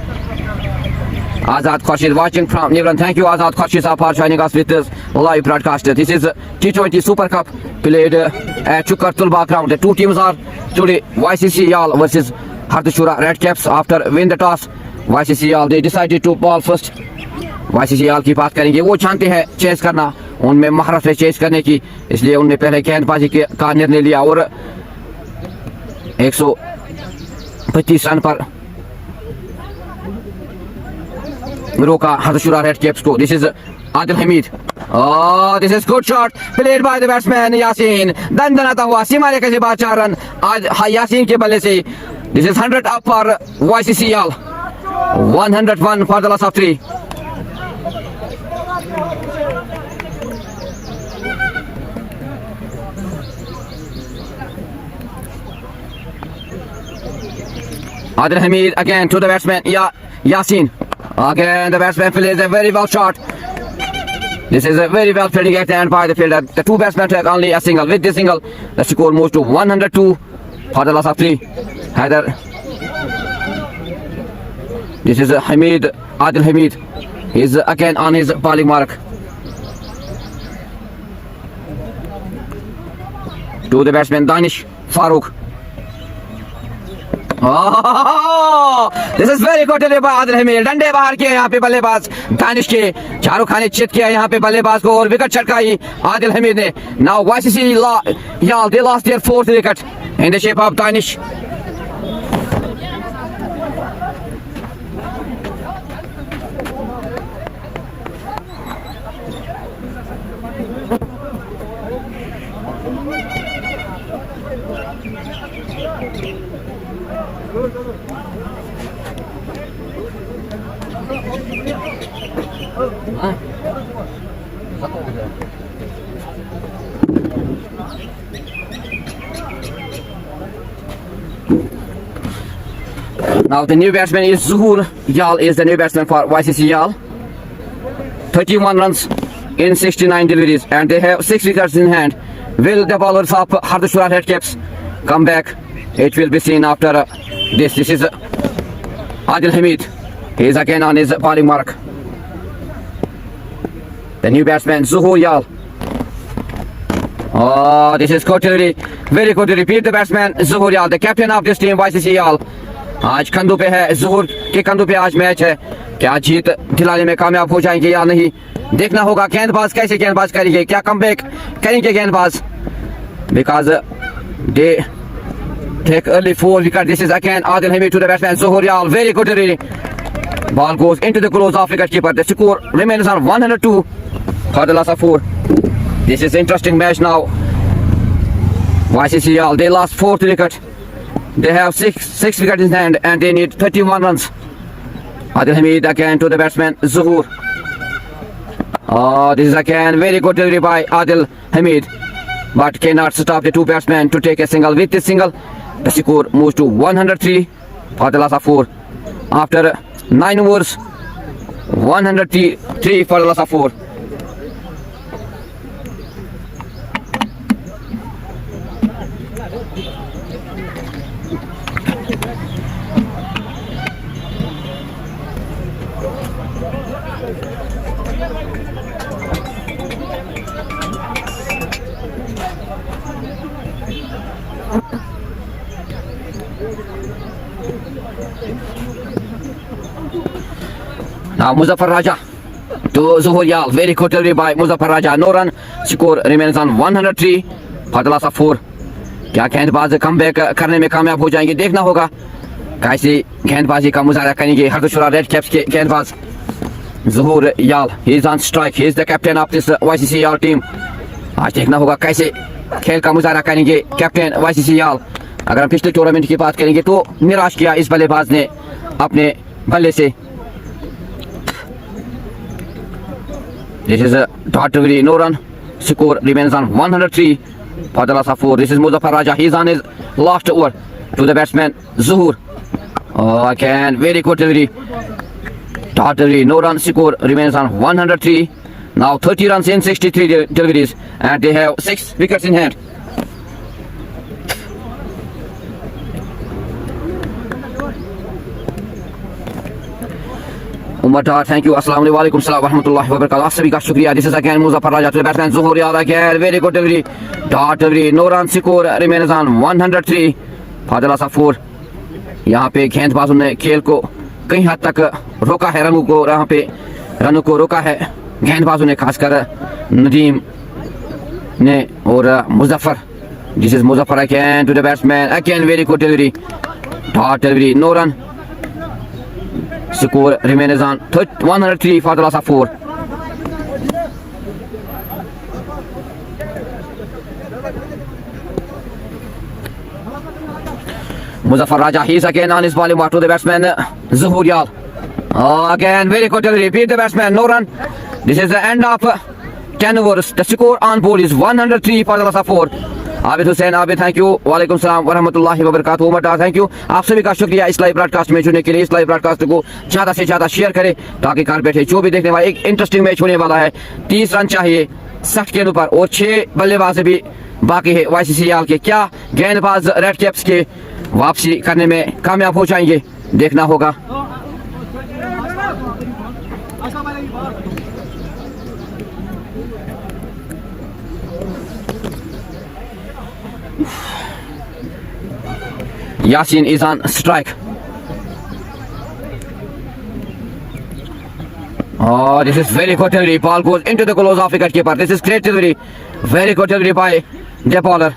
Azad Khurshid watching from New Zealand. Thank you, Azad Khurshid, for joining us with this live broadcast. This is T20 Super Cup played at Chukar Tulba ground. The two teams are today YCC Yal versus Hardashura Red Caps. After win the toss, YCC Yal they decided to ball first. YCC Yal की बात करेंगे. वो जानते हैं chess करना, उनमें महारत है चेस करने की, इसलिए उनने पहले गेंदबाजी का निर्णय लिया और 125 रन पर रोका हरदशुरा रेड कैप्स को. This is Adil Hamid. Oh, this is good shot played by the batsman Yasin. दंदनाता हुआ सीमा रेखा से बाद 4 रन आज यासीन के बल्ले से. This is 100 up for YCC Yal. 101 for the loss of 3. Adil Hamid again to the batsman Yasin. Again the batsman plays a very well shot. This is a very well fielding at the end by the fielder. The two batsmen take only a single. With this single, the score moves to 102 for the loss of 3. Haider. This is Hamid, Adil Hamid. He is again on his bowling mark. To the batsman Danish Farooq. This is very good delivery by Adil Hamid. डंडे बाहर किए यहाँ पे बल्लेबाज दानिश के. शाहरुख खान ने चित किया यहाँ पे बल्लेबाज को और विकेट छटकाई आदिल हमीद ने. Now YCC Yal they lost their 4th wicket in the shape of Danish. Now the new batsman is Zuhur Yal is the new batsman for YCC Yal. 31 runs in 69 deliveries and they have 6 wickets in hand. Will the bowlers of Hardashura Red Caps come back? It will be seen after this. This is Adil Hamid. He is again on his bowling mark. The new batsman Zuhur Yal. Oh, this is good to very good to repeat the batsman Zuhur Yal, the captain of this team YCC Yal. आज कंधों पे है ज़ुहूर के कंधों पे आज match है. क्या जीत दिलाने में कामयाब हो जाएंगे या नहीं देखना होगा. गेंदबाज कैसे गेंदबाज करेंगे, क्या कमबैक करेंगे गेंदबाज. Because they take early 4 wickets. This is again Adil Hamid to the batsman Zuhur Yal. Very good delivery. Ball goes into the close of wicket keeper. The score remains on 102 for the loss of 4. This is an interesting match now. YCC Yal they lost 4th wicket. They have 6 wickets in hand and they need 31 runs. Adil Hamid again to the batsman Zuhur. Oh, this is again very good delivery by Adil Hamid, but cannot stop the two batsmen to take a single. With this single, the score moves to 103 for the loss of 4. after 9 overs, 103 for the loss of 4. Now Muzaffar Raja to Zuhur Yal. Very good delivery by Muzaffar Raja. No run. Score remains on 103 for the loss of 4. क्या गेंदबाज come back करने में कामयाब हो जाएंगे, देखना होगा कैसे गेंदबाजी का मुजाहरा करेंगे हरदोशुरा रेड कैप्स के गेंदबाज ज़ुहूर याल. ही is on strike. He is the captain of this YCC याल टीम. आज देखना होगा कैसे खेल का मुजाहरा करेंगे कैप्टन वाईसीसी याल. अगर हम पिछले टूर्नामेंट की बात करेंगे तो निराश किया इस बल्लेबाज ने अपने बल्ले से. This is a dot delivery, no run. Score remains on 103 for the loss of 4. This is Muzaffar Raja. He is on his last over to the batsman Zuhur. Oh, again, very good delivery. Dot delivery, no run. Score remains on 103. Now 30 runs in 63 deliveries, and they have 6 wickets in hand. Umar Dar, thank you. Assalamu alaikum wa rahmatullahi wa barakatuh. आप सभी का शुक्रिया. This is again Muzaffar Raja to the batsman Zuhur Yal again. Very good delivery. Dot delivery. No run. Score remains on 103 for the loss of 4. यहाँ पे गेंदबाजों ने खेल को कई हद तक रोका है. रनों को रोका है गेंदबाजों ने, खासकर नदीम ने और Muzaffar. This is Muzaffar again to the batsman. Again very good delivery. Dot delivery. No run. Score remains on 103 for the loss of 4. Muzaffar Raja, he is again on his bowling mark to the batsman Zuhur Yal. Oh, again very good delivery. Beat the batsman, no run. This is the end of 10 overs. The score on board is 103 for the loss of 4. Abid Hussain, Abid thank you. वालेकुम सलाम व रहमतुल्लाहि व बरकातहू. उमर डार thank you. आप सभी का शुक्रिया इस लाइव ब्रॉडकास्ट में जुड़ने के लिए. इस लाइव ब्रॉडकास्ट को ज़्यादा से ज़्यादा शेयर करें ताकि घर बैठे जो भी देखने वाला, एक इंटरेस्टिंग मैच होने वाला है. 30 रन चाहिए 60 गेंदों पर और 6 बल्लेबाज भी बाकी है वाईसीसी याल के. क्या गेंदबाज रेड कैप्स के वापसी करने में कामयाब हो जाएंगे, देखना होगा. Yasin is on strike. Oh, this is very good delivery. Ball goes into the gloves of wicketkeeper. This is great delivery. Very good delivery by the bowler.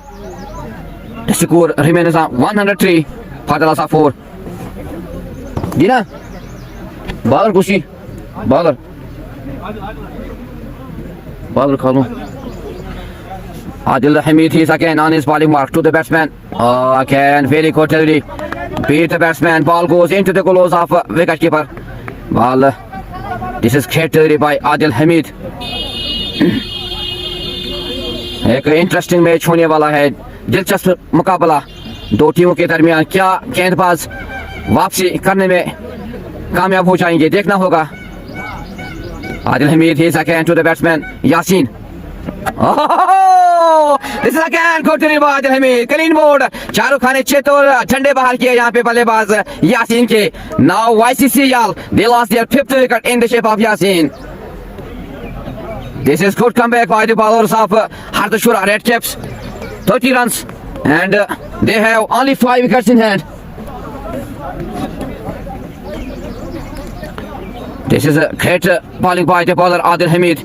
The score remains on 103 for the loss of 4. Dina, bowler Kushi, bowler call. Adil Hamid is again on his bowling mark to the batsman. Oh, again very good delivery. Beat the batsman. Ball goes into the gloves of wicketkeeper. Ball. This is great delivery by Adil Hamid. एक interesting match होने वाला है, दिलचस्प मुकाबला दो टीमों के दरमियान. क्या गेंदबाज वापसी करने में कामयाब हो जाएंगे, देखना होगा. Adil Hamid is again to the batsman Yasin. Oh, this is again good delivery by Adil Hamid. Clean board. Shahrukh Khan ने 6 तो झंडे बाहर किए यहाँ पे बल्लेबाज यासीन के. Now YCC Yal, they lost their 5th wicket in the shape of Yasin. This is good comeback by the bowlers of Hardashura Red Caps. 30 runs and they have only 5 wickets in hand. This is a great bowling by the bowler Adil Hamid.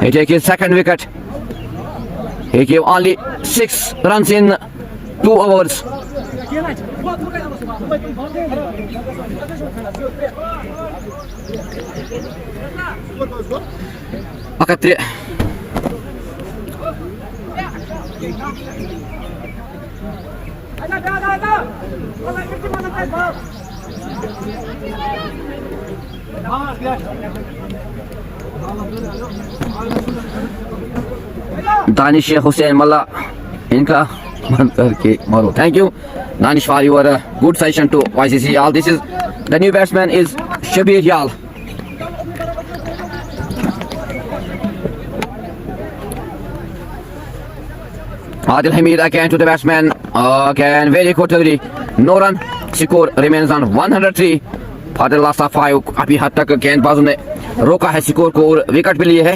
He takes his 2nd wicket. He gave only 6 runs in 2 overs. Danish Hussain मल्ला, इनका बंद करके मारो. Thank you, Danish, for your good session to YCC Yal. This is the new batsman is Shabir Yal. Adil Hamid again to the batsman. Again, very good delivery. No run. Score remains on 103. For the last of 5. अभी हद तक गेंदबाजों ने रोका है score को और wicket भी लिए है.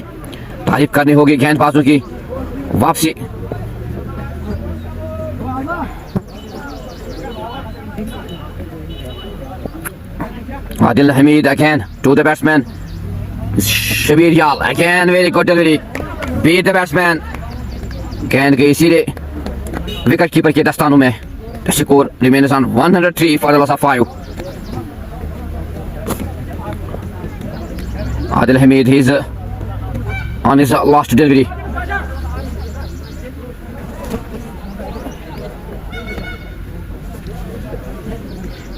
तारीफ करनी होगी गेंदबाजों की वापसी. Adil Hamid again to the batsman. Shabir Yal again, very good delivery. Beat the batsman. गेंद गई सीधे विकेट कीपर के दस्तानों में. The score remains on 103 for the loss of 5. Adil Hamid, he's on his last delivery.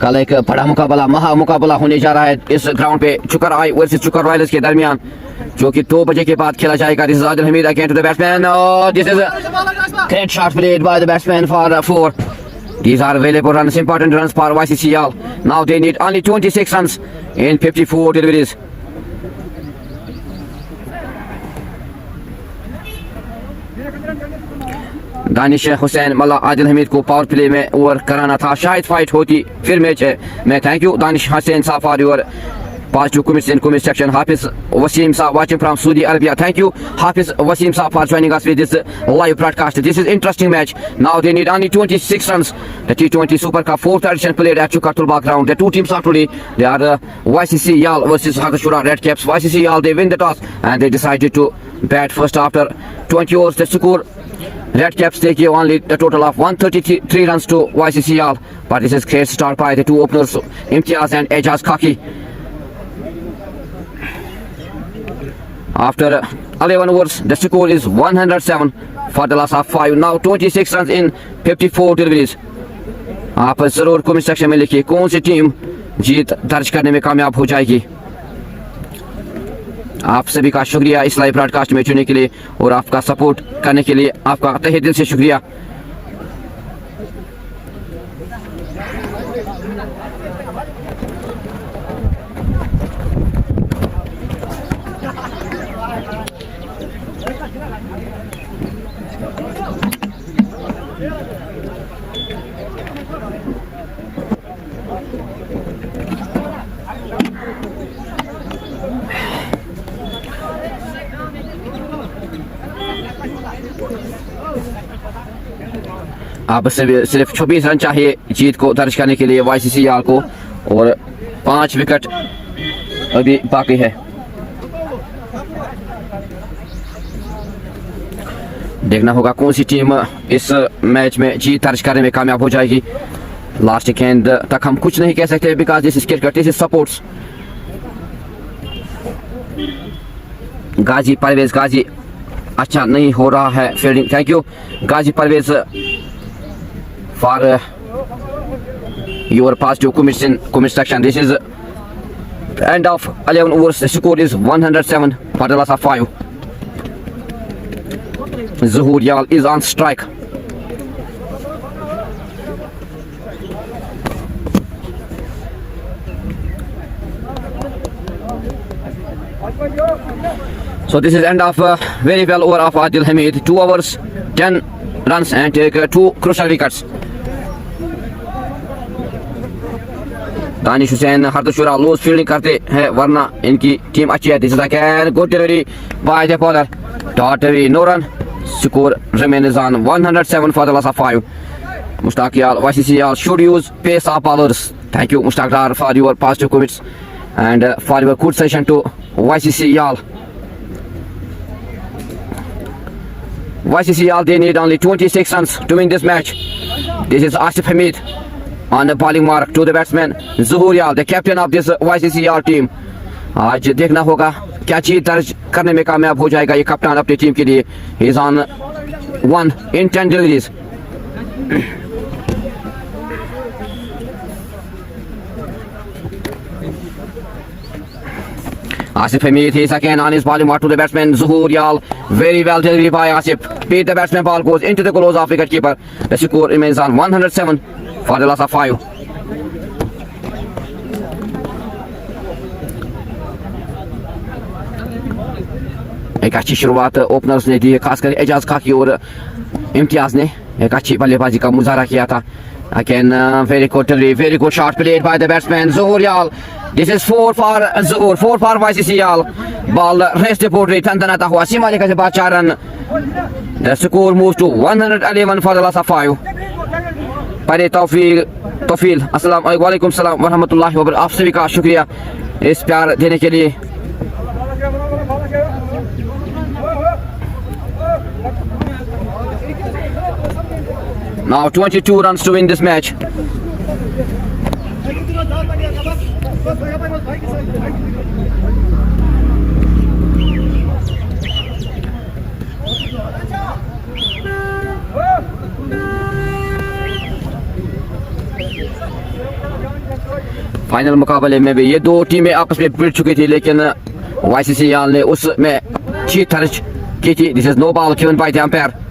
कल एक बड़ा मुकाबला महा मुकाबला होने जा रहा है इस ग्राउंड पे चुकर आई वर्सेस चुकर रॉयल्स के दरमियान, जो कि 2 बजे के बाद खेला जाएगा. This is Adil Hamid again to the batsman. Oh, this is a great shot played by the batsman for 4. These are available runs, important runs for YCC Yal. Now they need only 26 runs in 54 deliveries. Danish Hussain मल्ला आदिल हमीद को power play में over कराना था, शायद fight होती फिर match है. मैं thank you Danish Hussain साहब for your positive comments in comment section. Hafiz Wasim Saab watching from Saudi Arabia. Thank you Hafiz Wasim Saab for joining us with this live broadcast. This is interesting match. Now they need only 26 runs. The T20 Super Cup 4th edition played at Chukartulba ground. The two teams are today. They are YCC Yal versus Hardashura Red Caps. YCC Yal, they win the toss and they decided to bat first after 20 overs. The score, Red Caps take only a total of 133 runs to YCC Yal. But this is great start by the two openers Imtiaz and Ejaz Khaki. After 11 overs, the score is 107 for the loss of 5. Now 26 runs in 54 deliveries. आप जरूर comment section में लिखिए कौन सी team जीत दर्ज करने में कामयाब हो जाएगी. आप सभी का शुक्रिया इस लाइव ब्रॉडकास्ट में जुड़ने के लिए और आपका सपोर्ट करने के लिए आपका तहे दिल से शुक्रिया. अब सिर्फ 26 रन चाहिए जीत को दर्ज करने के लिए YCC याल को और 5 विकेट अभी बाकी है. देखना होगा कौन सी टीम इस मैच में जीत दर्ज करने में कामयाब हो जाएगी. लास्ट गेंद तक हम कुछ नहीं कह सकते because this is cricket, this is sports. Ghazi Parvez, Ghazi अच्छा नहीं हो रहा है fielding. Thank you Ghazi Parvez for your positive comments in comment section. This is end of 11 overs. The score is 107 for the loss of 5. Zuhur Yal is on strike. So this is end of very well over of Adil Hamid. 2 overs, 10 runs and take 2 crucial wickets. Danish Hussain हरदशुरा loose fielding करते हैं वरना इनकी team अच्छी है. This is again good delivery by the bowler. Dot away, no run. Score remains on 107 for the loss of 5. Mushtaq Yal, YCC Yal should use pace of bowlers. Thank you Mushtaq Dar for your positive comments and for your good session to YCC Yal. YCC Yal, they need only 26 runs to win this match. This is Asif Hamid on the bowling mark to the batsman Zuhur Yal, the captain of this YCC Yal team. आज देखना होगा क्या चीज दर्ज करने में कामयाब हो जाएगा ये कप्तान अपनी टीम के लिए. He is on 1 in 10 deliveries. Asif Hamid, he's again on his bowling mark to the batsman Zuhur Yal. Very well delivery by Asif. Beat the batsman, ball goes into the close of wicket keeper. The score remains on 107 for the loss of 5. एक अच्छी शुरुआत openers ने दी है, खासकर एजाज खाकी और इम्तियाज ने एक अच्छी बल्लेबाजी का मुजाहरा किया था. Again, very good shot played by the batsman Zuhur Yal. This is 4 for Zuhur, 4 for YCC Yal. Ball raced the boundary, Tandanata हुआ सीमा लेकर से बाद 4 run. The score moves to 111 for the loss of 5. परे तौफील अस्सलाम वालेकुम सलाम व रहमतुल्लाहि व बरकातहू. आप सभी का शुक्रिया इस प्यार देने के लिए. Now 22 runs to win this match. Final मुकाबले में भी ये दो टीमें आपस में भिड़ चुकी थी, लेकिन वाईसीसी याल ने उसमें जीत दर्ज की थी. This is no ball given by the umpire.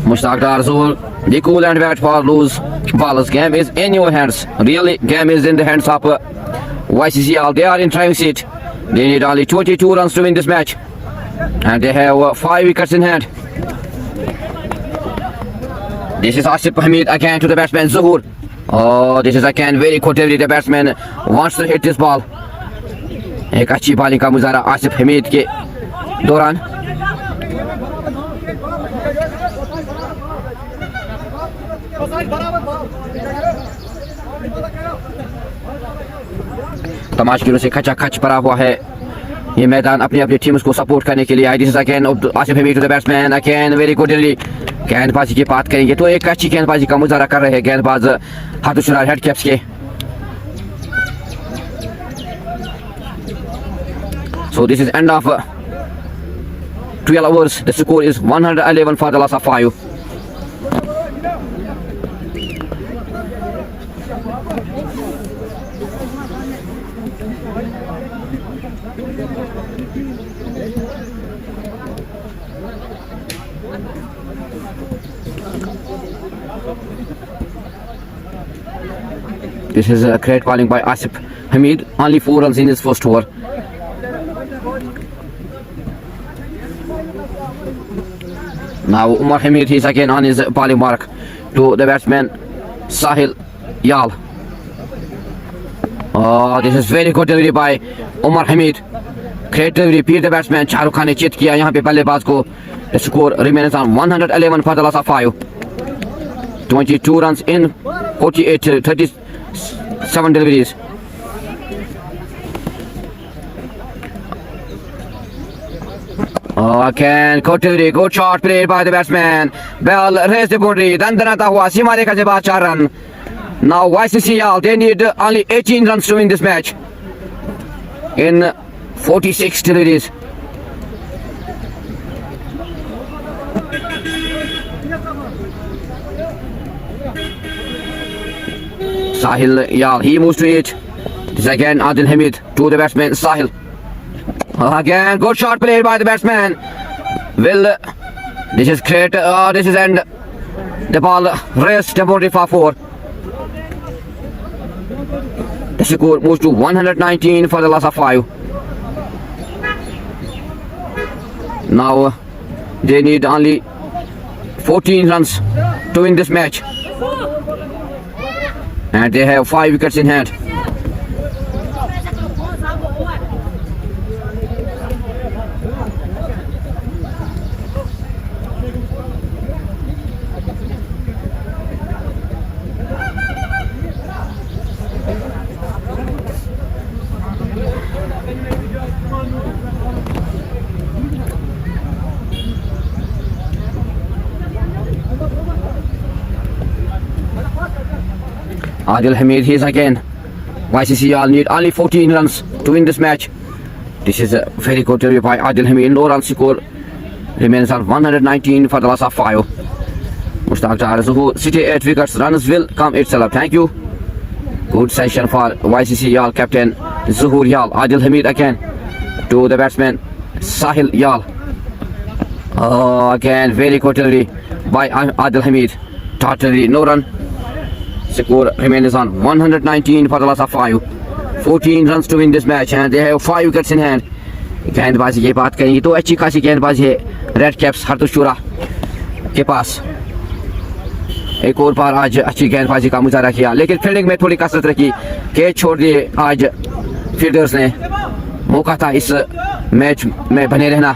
Mushtaq Dar Zuhur, the cool and wet for loose balls. Game is in your hands. Really, game is in the hands of YCCL. They are in driving seat. They need only 22 runs to win this match, and they have 5 wickets in hand. This is Asif Hamid again to the batsman Zuhur. Oh, this is again very good delivery. The batsman wants to hit this ball. एक अच्छी bowling का मुजाहरा आसिफ हमीद के दौरान. तमाशगिरों से खचाखच भरा हुआ है ये मैदान अपनी अपनी टीम को सपोर्ट करने के लिए आई. This is again Asif Hamid to the batsman. Again very good delivery. गेंदबाजी की बात करेंगे तो एक अच्छी गेंदबाजी का मुजाहरा कर रहे हैं गेंदबाज हाथुशुरा हेड कैप्स के. So this is end of 12 overs. The score is 111 for the loss of 5. This is a great bowling by Asif Hamid. Only 4 runs in his first over. Now Umar Hamid is again on his bowling mark to the batsman Sahil Yal. Oh, this is very good delivery by Umar Hamid. Great delivery. फिर the batsman Shahrukh Khan ने चित किया यहाँ पे बल्लेबाज को. The score remains on 111 for the loss of 5. 22 runs in 48 37 deliveries. Again, good delivery, good shot played by the batsman. Bell raised the boundary. Dandanata हुआ सीमा रेखा से बाद 4 run. Now YCCL, they need only 18 runs to win this match in 46 deliveries. Sahil Yal, he moves to it. This again Adil Hamid to the batsman Sahil. Again, good shot played by the batsman. Will this is great. This is end. The ball raced the boundary for 4. The score moves to 119 for the loss of 5. Now they need only 14 runs to win this match, and they have 5 wickets in hand. Adil Hamid, he is again. YCC Yal need only 14 runs to win this match. This is a very good delivery by Adil Hamid. No run score remains at 119 for the loss of 5. Mushtaq Dar Zuhur, City 8 wickets. Runs will come itself. Thank you. Good session for YCC Yal captain Zuhur Yal. Adil Hamid again to the batsman Sahil Yal. Oh, again very good delivery by Adil Hamid. Totally no run. Score remains on 119 for the loss of 5. 14 runs to win this match and they have 5 wickets in hand. गेंदबाजी की बात करेंगे तो अच्छी खासी गेंदबाजी है red caps हरदुश शूरा के पास. एक और बार आज अच्छी गेंदबाजी का मुजाहरा किया लेकिन फील्डिंग में थोड़ी कसरत रखी. कैच छोड़ दिए आज फील्डर्स ने. मौका था इस मैच में बने रहना.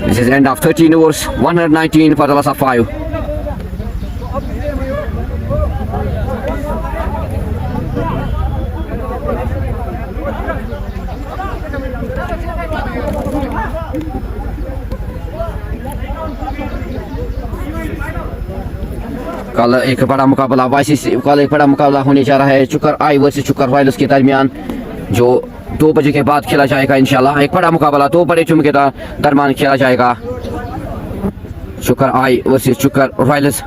This is end of 13 overs, 119 for the loss of 5. कल एक बड़ा मुकाबला कल एक बड़ा मुकाबला होने जा रहा है चुकर आई वर्सेस चुकर वाइल्ड्स के दरमियान जो 2 बजे के बाद खेला जाएगा इंशाल्लाह. एक बड़ा मुकाबला 2 बड़े टीम के दरमियान खेला जाएगा. Chukar I versus Chukar Wilds.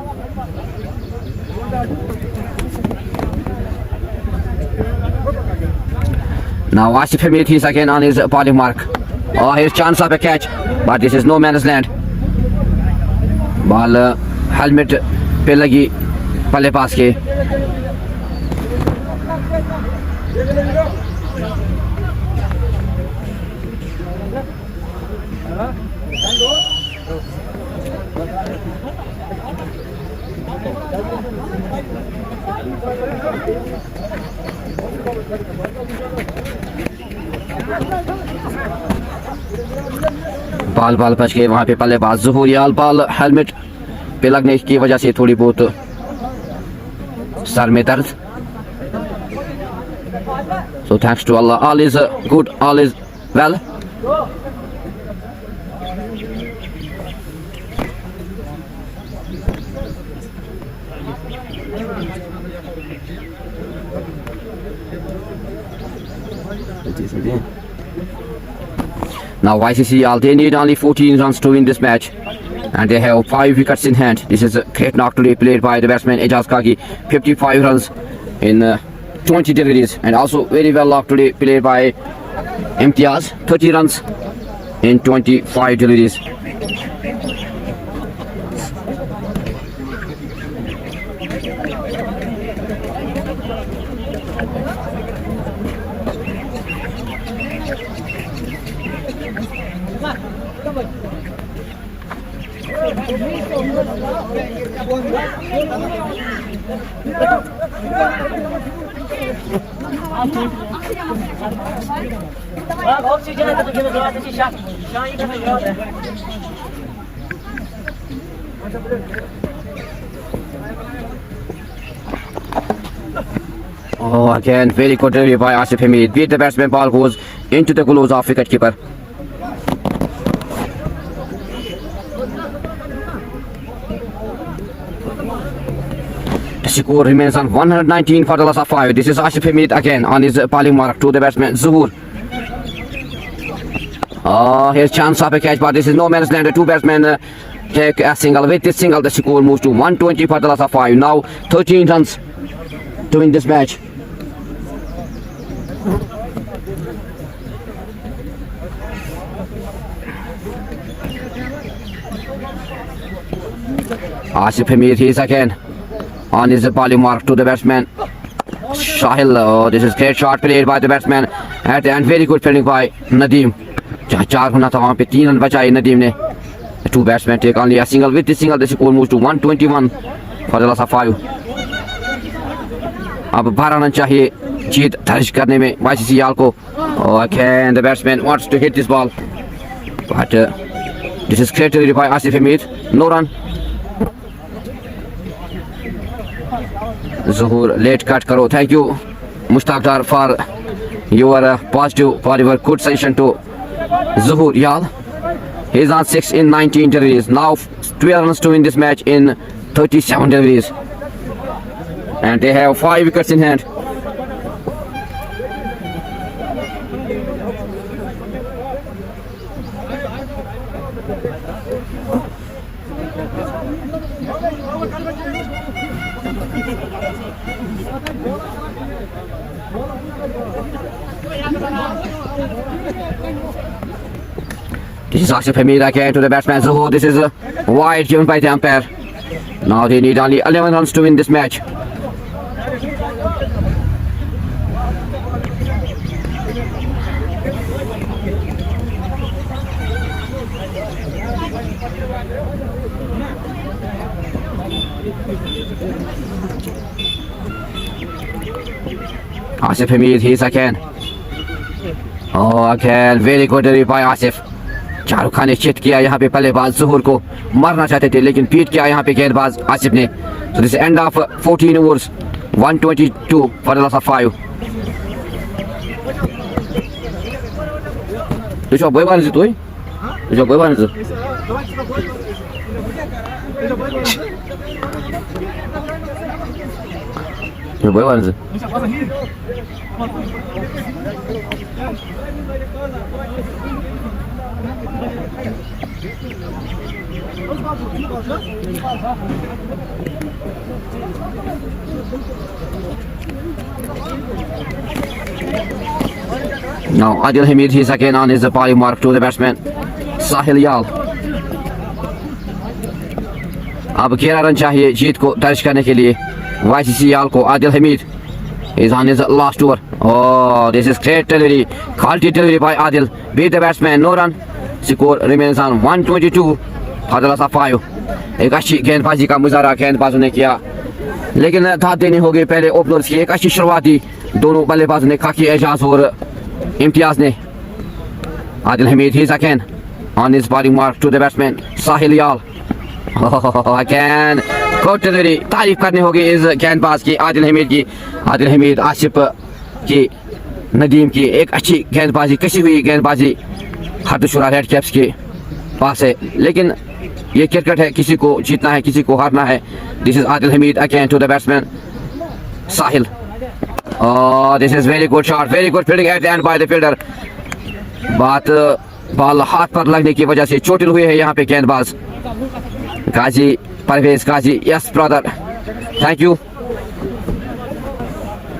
Now Asif Hamid is again on his bowling mark. Oh, here's chance of a catch, but this is no man's land. Ball helmet पे लगी बल्लेबाज के. बाल बच के वहां पे बल्लेबाज ज़ुहूर याल. बॉल हेलमेट पे लगने की वजह से थोड़ी बहुत सर में दर्द. So thanks to Allah, all is good, all is well. Now YCC Yal, they need only 14 runs to win this match. And they have 5 wickets in hand. This is a great knock today played by the batsman Ejaz Kaki. 55 runs in 20 deliveries. And also very well knocked today played by Imtiaz. 30 runs in 25 deliveries. Oh, again, very good delivery by Asif Hamid. Beat the batsman, ball goes into the gloves of wicketkeeper. The score remains on 119 for the loss of 5. This is Asif Hamid again on his bowling mark to the batsman Zuhur. Oh, here's chance of a catch, but this is no man's land. The 2 batsmen take a single. With this single, the score moves to 120 for the loss of 5. Now 13 runs to win this match. Asif Hamid, he is again on his bowling mark to the batsman Sahil. Oh, this is great shot played by the batsman at the end. Very good fielding by Nadeem. जहाँ 4 होना था वहाँ पे 3 run बचाए नदीम ने. The 2 batsmen take only a single. With this single, the score moves to 121 for the loss of 5. अब 12 run चाहिए जीत दर्ज करने में YCC Yal को. Okay, the batsman wants to hit this ball, but this is great delivery by Asif Hamid. No run. Zuhur, late cut karo. Thank you Mushtaq Dar for your positive, for your good suggestion to Zuhur Yal. He's on 6 in 19 deliveries. Now 12 runs to win this match in 37 deliveries. And they have 5 wickets in hand. This is Asif Hamid again to the batsman Zuhur. This is a wide given by the umpire. Now they need only 11 runs to win this match. Asif Hamid, he's again. Oh, again, very good delivery by Asif. Shahrukh Khan ने chit किया यहाँ पे बल्लेबाज ज़ुहूर को मारना चाहते थे लेकिन पीट किया यहाँ पे गेंदबाज आसिफ ने. So this is end of 14 overs, 122 for the loss of 5. Du schon bei waren sie durch? Du schon bei waren sie? Du bei waren sie? Now Adil Hamid, he's again on his body mark to the batsman Sahil Yal. अब 11 run चाहिए जीत को दर्ज करने के लिए YCC याल को. Adil Hamid is on his last over. Oh, this is great delivery, quality delivery by Adil. Beat the batsman, no run. Score remains on 122 for the loss of 5. एक अच्छी गेंदबाजी का मुजाहरा गेंदबाजों ने किया लेकिन दाद देनी होगी पहले ओपनर्स की. एक अच्छी शुरुआत दी दोनों बल्लेबाजों ने, खाकी एजाज और इम्तियाज ने. Adil Hamid, he's again on his bowling mark to the batsman Sahil Yal. Again good delivery. तारीफ करनी होगी इस गेंदबाज की, आदिल हमीद की. आदिल हमीद आसिफ की, नदीम की एक अच्छी गेंदबाजी, कसी हुई गेंदबाजी हरदुशुरा रेड कैप्स के पास है. लेकिन ये क्रिकेट है, किसी को जीतना है किसी को हारना है. This is Adil Hameed again to the batsman Sahil. This is very good shot, very good fielding at the end by the fielder. बात बॉल हाथ पर लगने की वजह से चोटिल हुए हैं यहाँ पे गेंदबाज Ghazi Parvez Ghazi. Yes brother, thank you.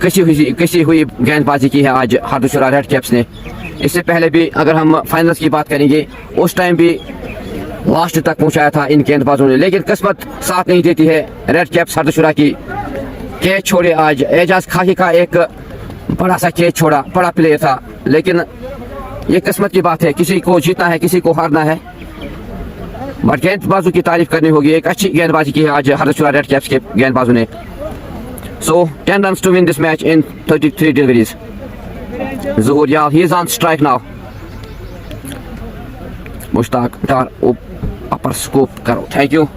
कसी हुई गेंदबाजी की है आज हरदुशुरा रेड कैप्स ने. इससे पहले भी अगर हम फाइनल्स की बात करेंगे उस टाइम भी लास्ट तक पहुंचाया था इन गेंदबाजों ने, लेकिन किस्मत साथ नहीं देती है रेड कैप्स हरदुशुरा की. कैच छोड़े आज एजाज खाकी का, एक बड़ा सा कैच छोड़ा, बड़ा प्लेयर था. लेकिन ये किस्मत की बात है, किसी को जीतना है किसी को हारना है. बट गेंदबाजों की तारीफ करनी होगी, एक अच्छी गेंदबाजी की है आज हरदुशुरा रेड कैप्स के गेंदबाजों ने. सो 10 runs to win this match in 33 deliveries. Zuhur Yal, he is on strike now. Mushtaq Dar upper scoop karo. Thank you.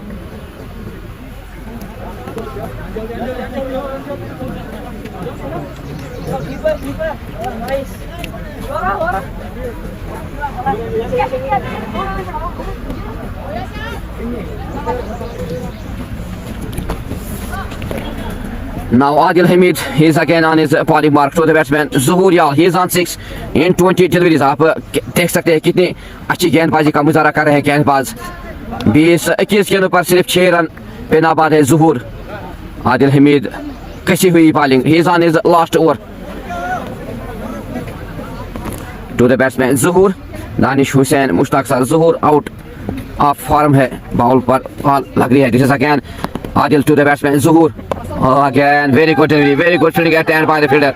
Now Adil Hamid, he is again on his bowling mark to the batsman Zuhur Yal. He is on 6 in 20 deliveries. आप देख सकते हैं कितनी अच्छी गेंदबाजी का मुजाहरा कर रहे हैं गेंदबाज. 20-21 गेंदों पर सिर्फ 6 रन पे नाबाद है ज़ुहूर. आदिल हमीद, कसी हुई bowling. He is on his last over. To the batsman Zuhoor. Danish Hussain, Mushtaq sir. Zuhoor out of form है, बाउल पर बॉल लग रही है. This is again Adil to the batsman ज़ुहूर. Again very good delivery, very good fielding at the end by the fielder.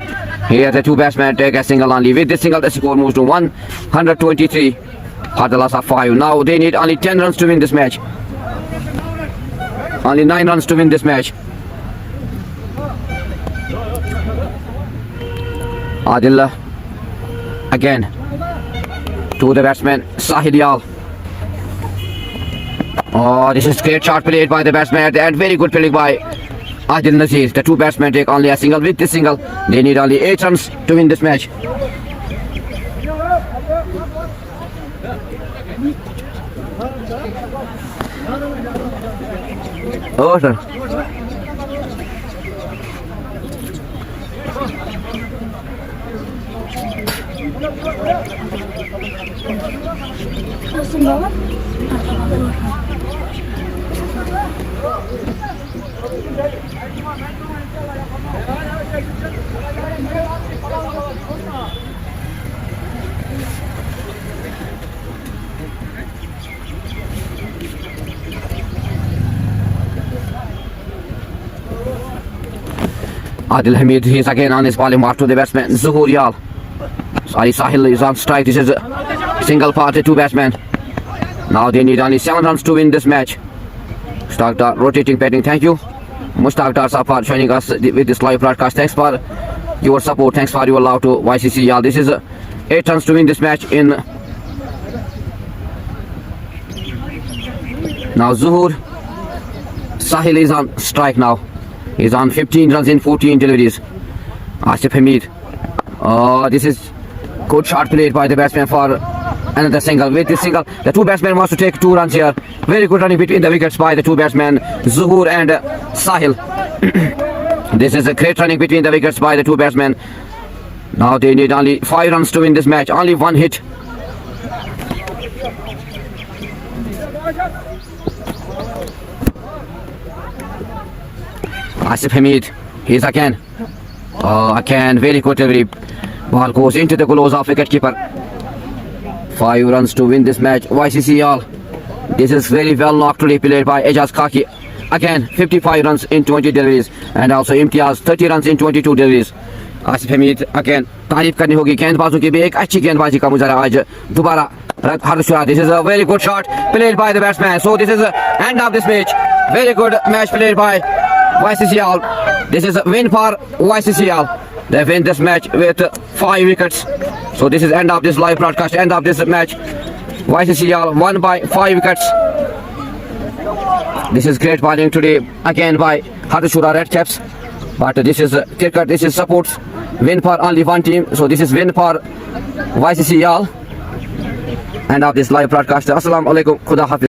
Here the two batsmen take a single only. With this single the score moves to 123 for the loss of 5. Now they need only 10 runs to win this match. Only 9 runs to win this match. Adil again to the batsman Sahil Yal. This is great shot played by the batsman at the end. Very good fielding by Adil Nazir. The two batsmen take only a single. With this single they need only 8 runs to win this match. 8 run Adil Hamid, he is again on his bowling mark to the batsman Zuhur Yal. Sorry, Sahil is on strike. This is a single party two batsmen. Now they need only 7 runs to win this match. Mushtaq Dar rotating batting. Thank you, Mushtaq Dar sir, for joining us with this live broadcast. Thanks for your support. Thanks for your love to YCC Yal. This is 8 runs to win this match in. Now Zuhur, Sahil is on strike now. He's on 15 runs in 14 deliveries. Asif Hamid. Oh, this is good shot played by the batsman for another single. With this single, the two batsmen wants to take 2 runs here. Very good running between the wickets by the two batsmen, Zuhur and Sahil. This is a great running between the wickets by the two batsmen. Now they need only 5 runs to win this match. Only 1 hit. Asif Hamid, he's again. Again, very good delivery. Ball goes into the gloves of wicketkeeper. 5 runs to win this match. YCC Yal. This is very well knocked played by Ejaz Khaki. Again, 55 runs in 20 deliveries. And also Imtiaz, 30 runs in 22 deliveries. Asif Hamid again. तारीफ करनी होगी गेंदबाजों की भी एक अच्छी गेंदबाजी का मुजाहरा आज दोबारा हर्षुरा. This is a very good shot played by the batsman. So this is the end of this match. Very good match played by YCC Yal. This is a win for YCC Yal. They win this match with 5 wickets. So this is end of this live broadcast, end of this match. YCC Yal won by 5 wickets. This is great bowling today again by Hardashura Red Caps. But this is cricket, this is supports. Win for only one team. So this is win for YCC Yal. End of this live broadcast. Assalamu alaikum. Khuda Hafiz.